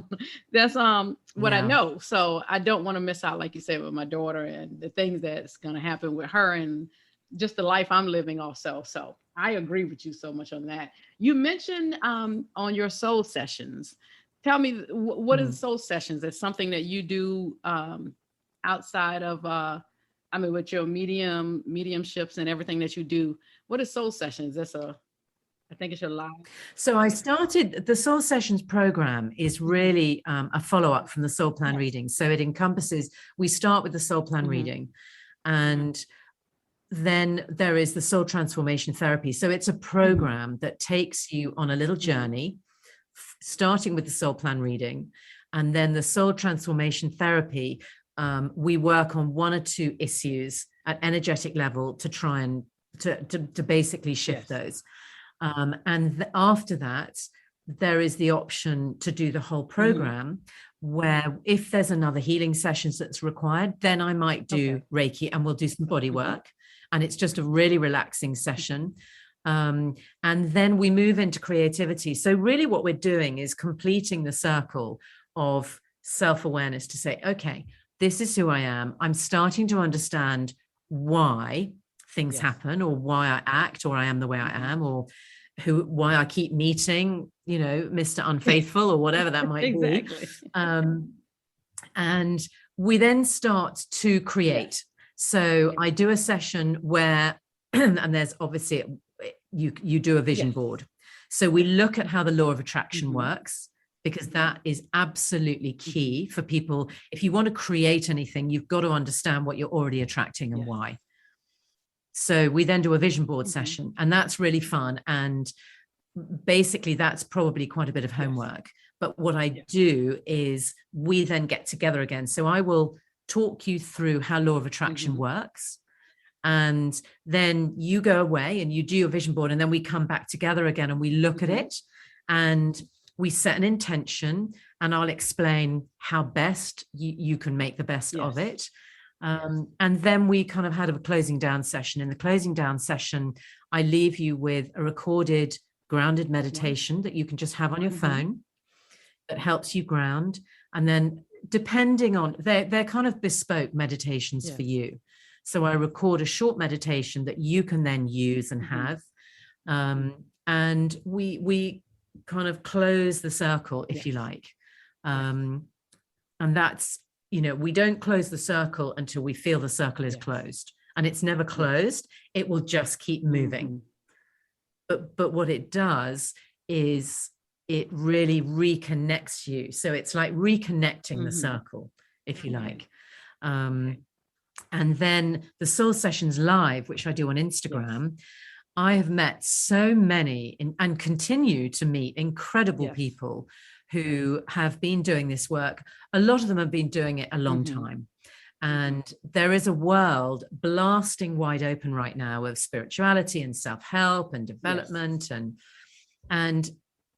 That's what I know. So I don't want to miss out, like you said, with my daughter and the things that's going to happen with her and just the life I'm living also. So I agree with you so much on that. You mentioned on your soul sessions. Tell me, what is soul sessions? It's something that you do outside of, I mean, with your mediumships and everything that you do. What is soul sessions? I think it's your live. So I started the Soul Sessions program is really a follow-up from the Soul Plan reading. So it encompasses, we start with the Soul Plan reading, and then there is the Soul Transformation Therapy. So it's a program that takes you on a little journey, starting with the Soul Plan reading, and then the Soul Transformation Therapy. We work on one or two issues at energetic level to try and to basically shift those. And after that, there is the option to do the whole program where if there's another healing sessions that's required, then I might do Reiki and we'll do some body work. And it's just a really relaxing session. And then we move into creativity. So really what we're doing is completing the circle of self-awareness to say, okay, this is who I am. I'm starting to understand why things happen, or why I act, or I am the way I am, or why I keep meeting, Mr. Unfaithful, or whatever that might be. And we then start to create. So I do a session where, and there's obviously, you do a vision board. So we look at how the law of attraction works, because that is absolutely key for people. If you want to create anything, you've got to understand what you're already attracting and why. So we then do a vision board session, and that's really fun. And basically that's probably quite a bit of homework. But what I do is we then get together again. So I will talk you through how law of attraction works. And then you go away and you do your vision board, and then we come back together again and we look at it, and we set an intention, and I'll explain how best you can make the best of it. And then we kind of had a closing down session. In the closing down session, I leave you with a recorded grounded meditation that you can just have on your phone that helps you ground. And then depending on, they're kind of bespoke meditations for you. So I record a short meditation that you can then use and have. And we kind of close the circle, if you like. And that's, we don't close the circle until we feel the circle is closed. And it's never closed. It will just keep moving. But what it does is it really reconnects you. So it's like reconnecting the circle, if you like. And then the Soul Sessions Live, which I do on Instagram, I have met so many and continue to meet incredible people who have been doing this work. A lot of them have been doing it a long time. And there is a world blasting wide open right now of spirituality and self-help and development. And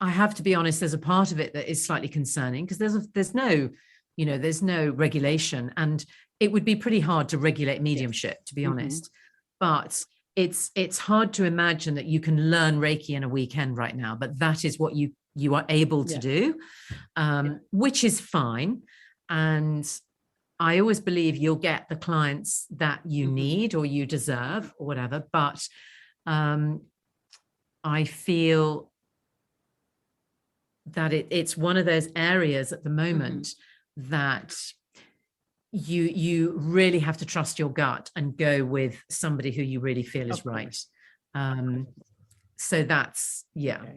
I have to be honest, there's a part of it that is slightly concerning, because there's no regulation, and it would be pretty hard to regulate mediumship, to be honest. But it's hard to imagine that you can learn Reiki in a weekend right now, but that is what you are able to do, which is fine. And I always believe you'll get the clients that you need or you deserve or whatever. But I feel that it's one of those areas at the moment that you really have to trust your gut and go with somebody who you really feel is right. So that's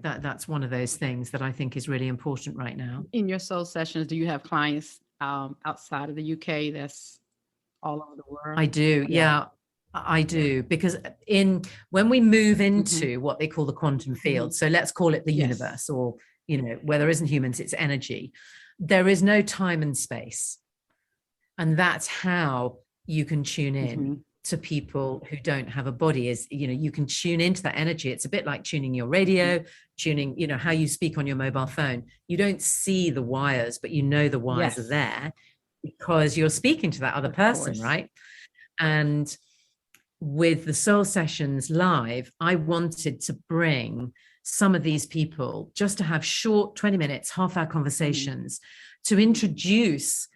that's one of those things that I think is really important right now. In your soul sessions, do you have clients outside of the UK that's all over the world? I do. I do, because when we move into what they call the quantum field, so let's call it the universe, or where there isn't humans, it's energy. There is no time and space. And that's how you can tune in to people who don't have a body, is, you can tune into that energy. It's a bit like tuning your radio, tuning, how you speak on your mobile phone. You don't see the wires, but the wires are there because you're speaking to that other person, right? And with the Soul Sessions Live, I wanted to bring some of these people just to have short 20 minutes, half-hour conversations to introduce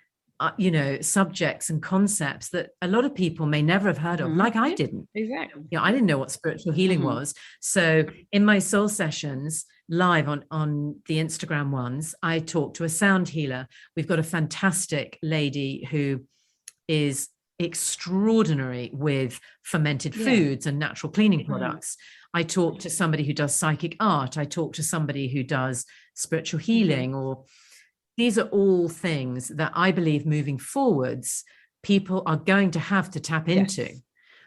subjects and concepts that a lot of people may never have heard of, like I didn't. Exactly. I didn't know what spiritual healing was. So in my Soul Sessions Live on the Instagram ones, I talk to a sound healer. We've got a fantastic lady who is extraordinary with fermented foods and natural cleaning products. I talk to somebody who does psychic art. I talk to somebody who does spiritual healing, or these are all things that I believe moving forwards, people are going to have to tap into,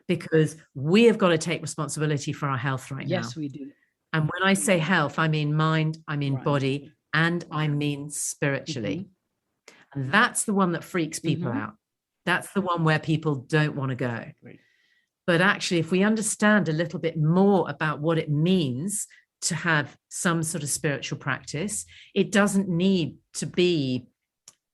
because we have got to take responsibility for our health right now. Yes, we do. And when I say health, I mean mind, I mean body, and I mean spiritually. And that's the one that freaks people out. That's the one where people don't want to go. But actually, if we understand a little bit more about what it means to have some sort of spiritual practice, it doesn't need to be,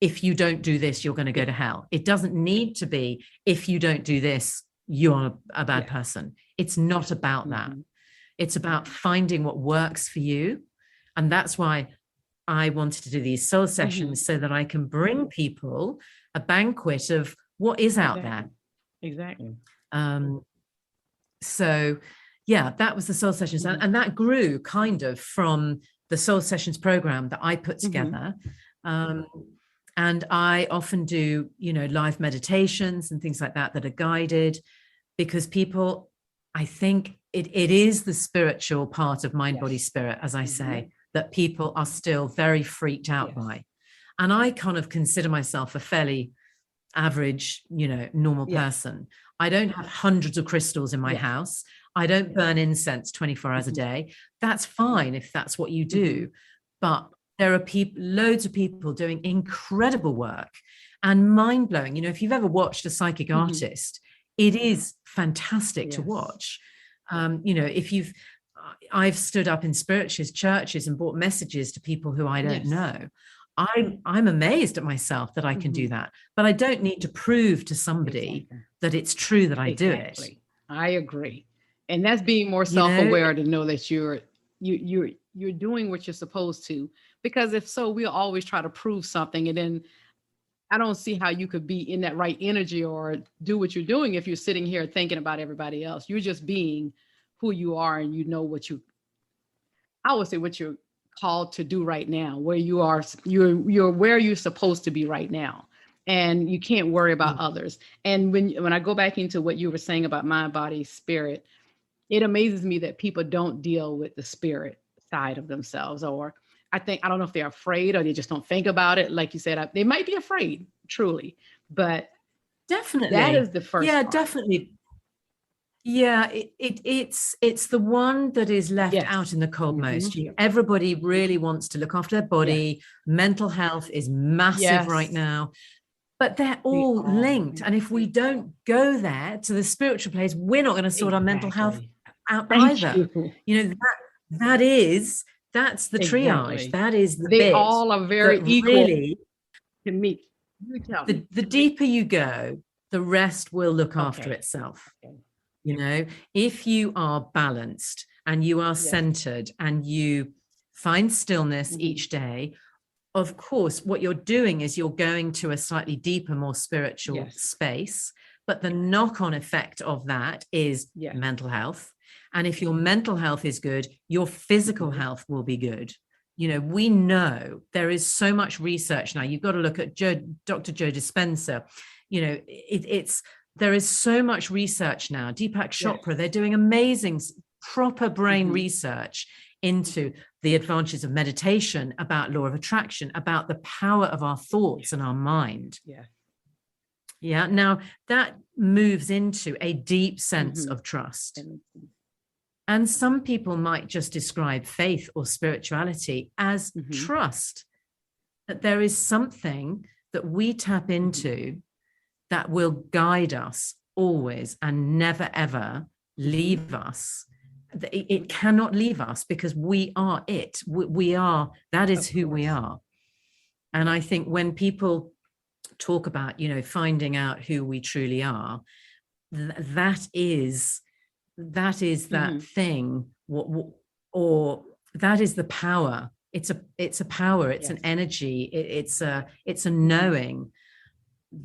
if you don't do this, you're going to go to hell. It doesn't need to be, if you don't do this, you're a bad person. It's not about that. It's about finding what works for you. And that's why I wanted to do these soul sessions, so that I can bring people a banquet of what is out there. Exactly. So yeah, that was the soul sessions. And that grew kind of from the soul sessions program that I put together. And I often do, live meditations and things like that are guided, because people, I think it is the spiritual part of mind, body, spirit, as I say, that people are still very freaked out by. And I kind of consider myself a fairly average, normal person. I don't have hundreds of crystals in my house. I don't burn incense 24 hours a day. That's fine if that's what you do. But there are loads of people doing incredible work and mind-blowing. If you've ever watched a psychic artist, it is fantastic to watch. I've stood up in spiritualist churches and brought messages to people who I don't know. I'm amazed at myself that I can do that, but I don't need to prove to somebody that it's true that I do it. I agree. And that's being more self-aware to know that you're doing what you're supposed to, because if so, we'll always try to prove something. And then I don't see how you could be in that right energy or do what you're doing if you're sitting here thinking about everybody else. You're just being who you are, and I would say what you're called to do right now, where you are, you're where you're supposed to be right now. And you can't worry about others. And when I go back into what you were saying about mind, body, spirit, it amazes me that people don't deal with the spirit side of themselves. Or I don't know if they're afraid or they just don't think about it. Like you said, they might be afraid, truly, but definitely that is the first part. Definitely. Yeah, it's the one that is left out in the cold most. Everybody really wants to look after their body. Mental health is massive right now, but they're all linked. And if we don't go there to the spiritual place, we're not going to sort our mental health out either. That's the triage. That is the they bit all are very equal really, to me. The deeper you go, the rest will look after itself. If you are balanced and you are centered and you find stillness each day, of course, what you're doing is you're going to a slightly deeper, more spiritual space. But the knock-on effect of that is mental health. And if your mental health is good, your physical health will be good. We know there is so much research now. You've got to look at Dr. Joe Dispenza. There is so much research now. Deepak Chopra, they're doing amazing, proper brain research into the advantages of meditation, about law of attraction, about the power of our thoughts and our mind. Now that moves into a deep sense of trust. And some people might just describe faith or spirituality as trust, that there is something that we tap into that will guide us always and never, ever leave us. It cannot leave us, because we are it. That is who we are. And I think when people talk about, finding out who we truly are, that is that thing, or that is the power. It's a power. It's an energy. It's a knowing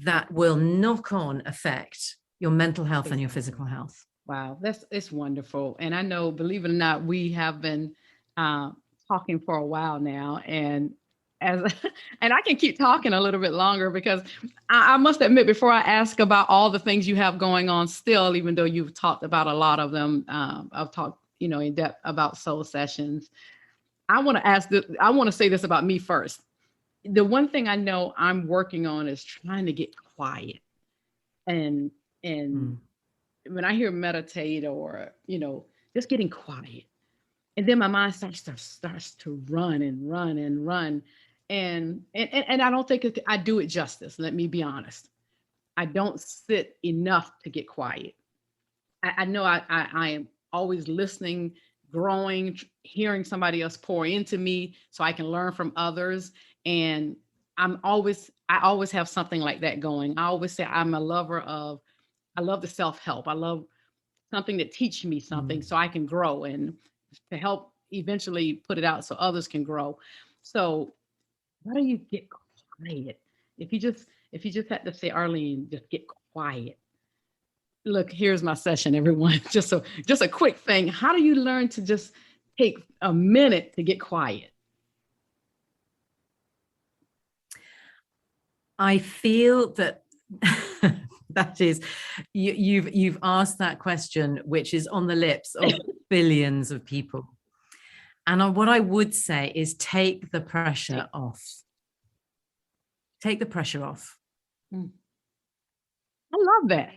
that will knock on affect your mental health and your physical health. Wow, it's wonderful. And I know, believe it or not, we have been talking for a while now, and and I can keep talking a little bit longer, because I must admit, before I ask about all the things you have going on still, even though you've talked about a lot of them, I've talked, in depth about soul sessions. I want to say this about me first. The one thing I know I'm working on is trying to get quiet. And when I hear meditate or, just getting quiet, and then my mind starts to run and run and run. And I don't think I do it justice. Let me be honest. I don't sit enough to get quiet. I know I am always listening, growing, hearing somebody else pour into me so I can learn from others. And I always have something like that going. I always say I love the self-help. I love something that teaches me something so I can grow, and to help eventually put it out so others can grow. So how do you get quiet? If you just had to say, Arlene, just get quiet, Look, here's my session, everyone. Just a quick thing. How do you learn to just take a minute to get quiet? I feel that that is, you've asked that question, which is on the lips of billions of people. And what I would say is take the pressure off. Take the pressure off. I love that.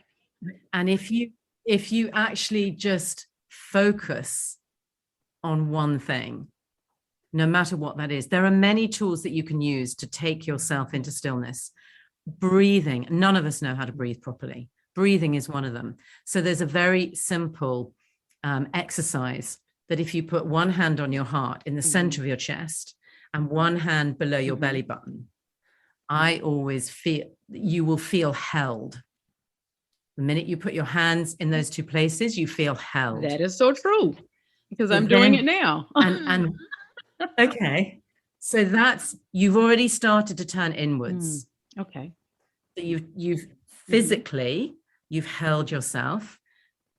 And if you actually just focus on one thing, no matter what that is, there are many tools that you can use to take yourself into stillness. Breathing, none of us know how to breathe properly. Breathing is one of them. So there's a very simple exercise that if you put one hand on your heart in the center of your chest and one hand below your belly button, I always feel you will feel held. The minute you put your hands in those two places, you feel held. That is so true, because I'm doing it now. and okay, so that's, you've already started to turn inwards. Okay. So you've physically, you've held yourself,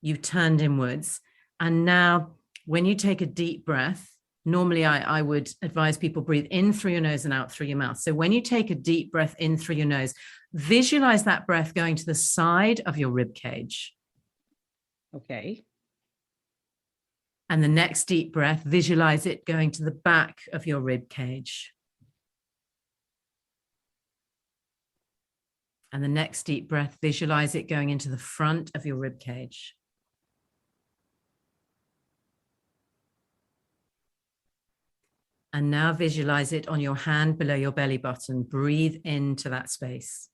you've turned inwards. And now when you take a deep breath, normally I would advise people breathe in through your nose and out through your mouth. So when you take a deep breath in through your nose, visualize that breath going to the side of your rib cage. Okay. And the next deep breath, visualize it going to the back of your rib cage. And the next deep breath, visualize it going into the front of your rib cage. And now visualize it on your hand below your belly button. Breathe into that space.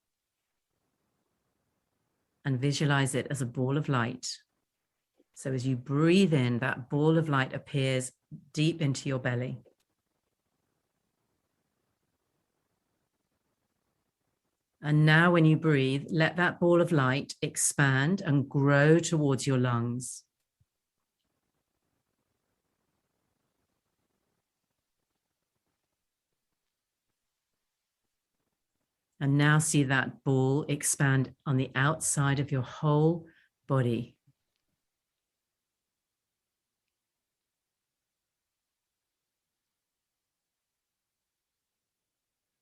And visualize it as a ball of light. So as you breathe in, that ball of light appears deep into your belly. And now when you breathe, let that ball of light expand and grow towards your lungs. And now see that ball expand on the outside of your whole body.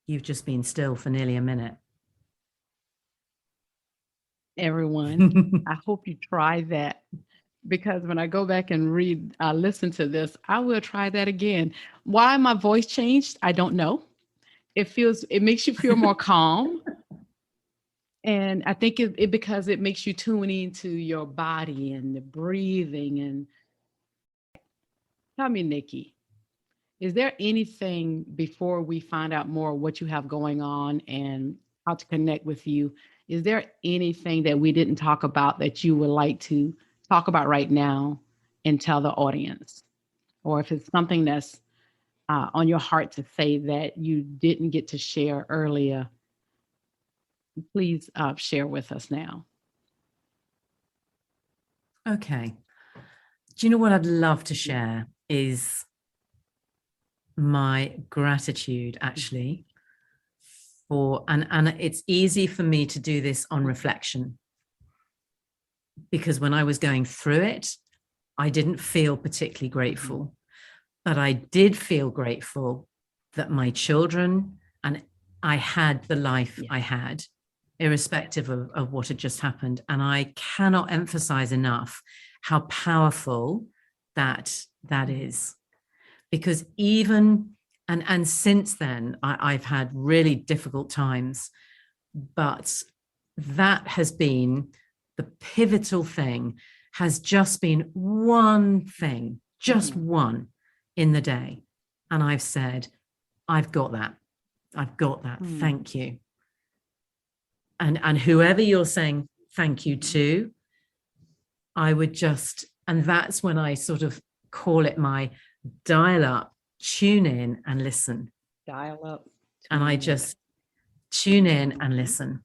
You've just been still for nearly a minute. Everyone, I hope you try that, because when I go back and listen to this, I will try that again. Why my voice changed, I don't know. It makes you feel more calm. And I think because it makes you tune into your body and the breathing. And tell me, Nikki, is there anything, before we find out more what you have going on and how to connect with you, is there anything that we didn't talk about that you would like to talk about right now and tell the audience? Or if it's something that's on your heart to say that you didn't get to share earlier, please share with us now. Okay. Do you know what I'd love to share is my gratitude, actually, for, and it's easy for me to do this on reflection, because when I was going through it, I didn't feel particularly grateful, but I did feel grateful that my children and I had the life I had, irrespective of what had just happened. And I cannot emphasize enough how powerful that is, because even, and since then, I've had really difficult times, but that has been the pivotal thing, has just been one thing, just one in the day. And I've said, I've got that. Thank you. And whoever you're saying thank you to, I would just, and that's when I sort of call it my dial up, tune in and listen. Dial up. And I just tune in and listen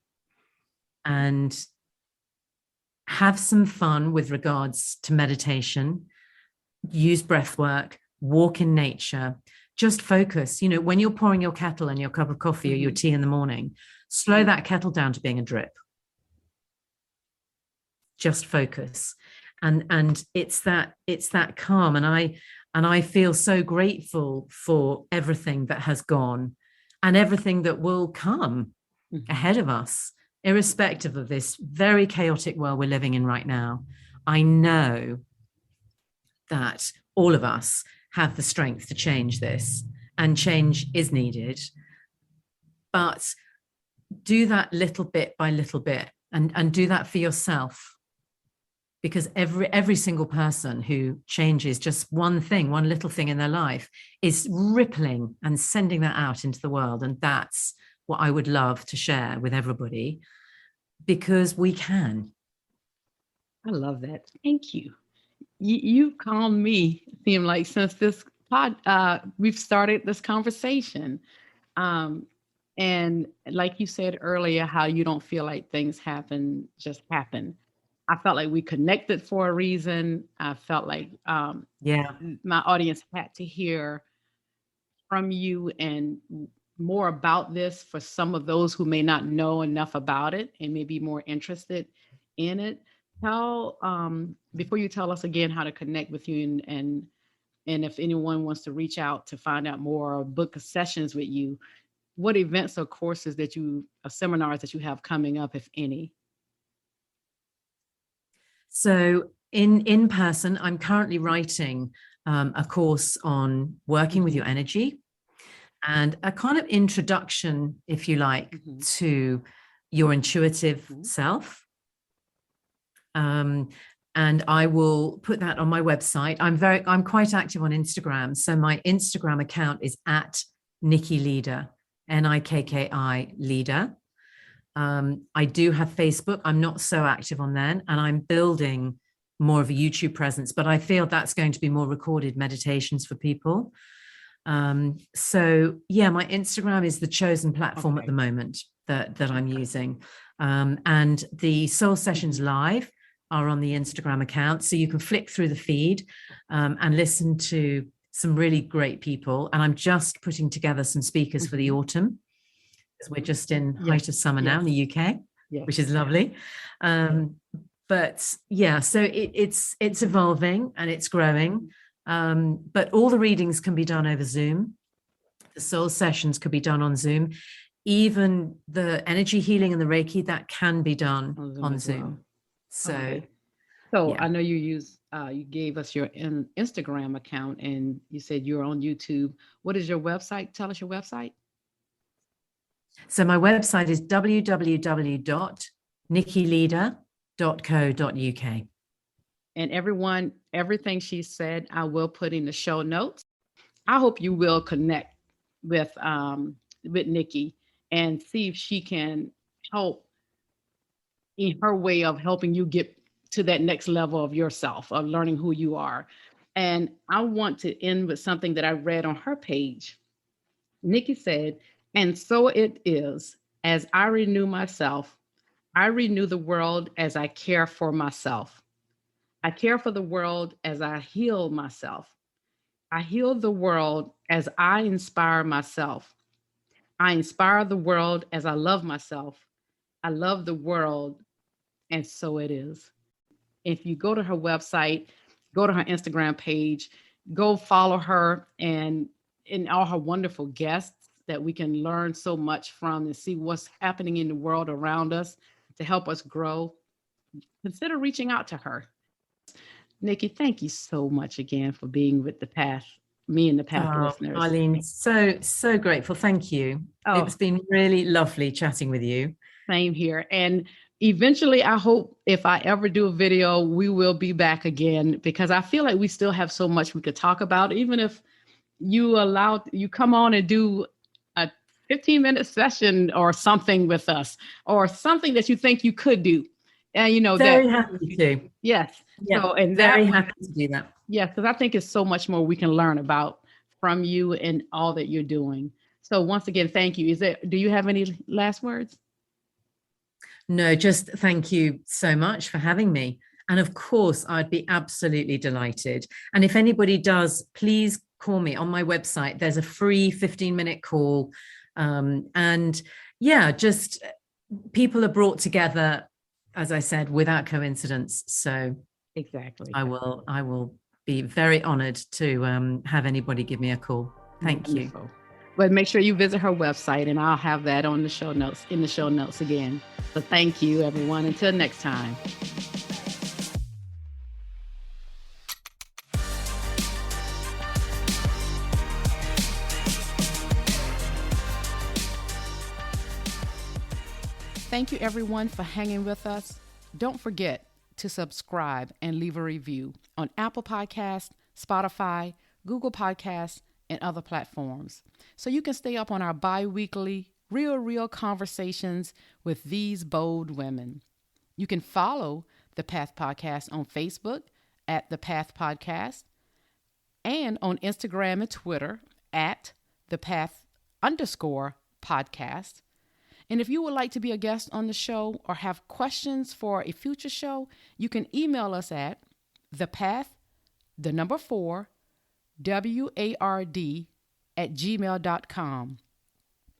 and have some fun with regards to meditation, use breath work, walk in nature, just focus. You know, when you're pouring your kettle and your cup of coffee or your tea in the morning, slow that kettle down to being a drip. just focus. And it's that calm. And I feel so grateful for everything that has gone and everything that will come ahead of us, irrespective of this very chaotic world we're living in right now. I know that all of us have the strength to change this, and change is needed. But do that little bit by little bit, and do that for yourself. Because every single person who changes just one thing, one little thing in their life, is rippling and sending that out into the world. And that's what I would love to share with everybody, because we can. I love that. Thank you. You've calmed me, seem like, since this we've started this conversation. And like you said earlier, how you don't feel like things just happen. I felt like we connected for a reason. I felt like my audience had to hear from you and more about this, for some of those who may not know enough about it and may be more interested in it. Before you tell us again how to connect with you, and if anyone wants to reach out to find out more or book sessions with you, what events or courses or seminars that you have coming up, if any? So in person, I'm currently writing a course on working with your energy, and a kind of introduction, if you like, to your intuitive self. And I will put that on my website. I'm quite active on Instagram. So my Instagram account is at Nikki Leader, Nikki Leader. I do have Facebook. I'm not so active on then, and I'm building more of a YouTube presence, but I feel that's going to be more recorded meditations for people. So yeah, my Instagram is the chosen platform at the moment that I'm using. And the Soul Sessions Live are on the Instagram account. So you can flick through the feed and listen to some really great people. And I'm just putting together some speakers for the autumn, because we're just in height of summer now in the UK, which is lovely. But yeah, so it's evolving and it's growing. But all the readings can be done over Zoom. The soul sessions could be done on Zoom. Even the energy healing and the Reiki, that can be done on Zoom. So I know you gave us your Instagram account, and you said you're on YouTube. What is your website? Tell us your website. So my website is www.nikkileader.co.uk. And everyone, everything she said, I will put in the show notes. I hope you will connect with Nikki and see if she can help in her way of helping you get to that next level of yourself, of learning who you are. And I want to end with something that I read on her page. Nikki said, "And so it is, as I renew myself, I renew the world as I care for myself. I care for the world as I heal myself. I heal the world as I inspire myself. I inspire the world as I love myself. I love the world, and so it is." If you go to her website, go to her Instagram page, go follow her and all her wonderful guests that we can learn so much from and see what's happening in the world around us to help us grow. Consider reaching out to her. Nikki, thank you so much again for being with me and the Path listeners. Arlene, so grateful. Thank you. It's been really lovely chatting with you. Same here. And eventually, I hope if I ever do a video, we will be back again, because I feel like we still have so much we could talk about. Even if you come on and do a 15-minute session or something with us, or something that you think you could do. And very happy to. Yes. Yeah. So, and very happy to do that. Yeah, because I think it's so much more we can learn about from you and all that you're doing. So once again, thank you. Do you have any last words? No, just thank you so much for having me. And of course, I'd be absolutely delighted. And if anybody does, please call me on my website. There's a free 15-minute call. And yeah, just people are brought together as I said, without coincidence. So exactly. I will be very honored to have anybody give me a call. Thank Wonderful. you. But make sure you visit her website, and I'll have that on the show notes, in the show notes again. So thank you, everyone. Until next time. Thank you, everyone, for hanging with us. Don't forget to subscribe and leave a review on Apple Podcasts, Spotify, Google Podcasts, and other platforms, so you can stay up on our bi-weekly real conversations with these bold women. You can follow the Path Podcast on Facebook at the Path Podcast, and on Instagram and Twitter at the Path_podcast. And if you would like to be a guest on the show or have questions for a future show, you can email us at thepath4ward@gmail.com.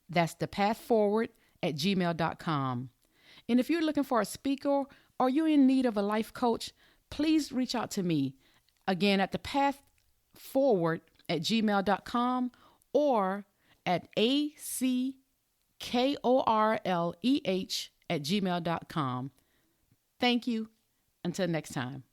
That's thepathforward@gmail.com. And if you're looking for a speaker or you're in need of a life coach, please reach out to me again at thepathforward@gmail.com or at ACKORLEH@gmail.com. Thank you. Until next time.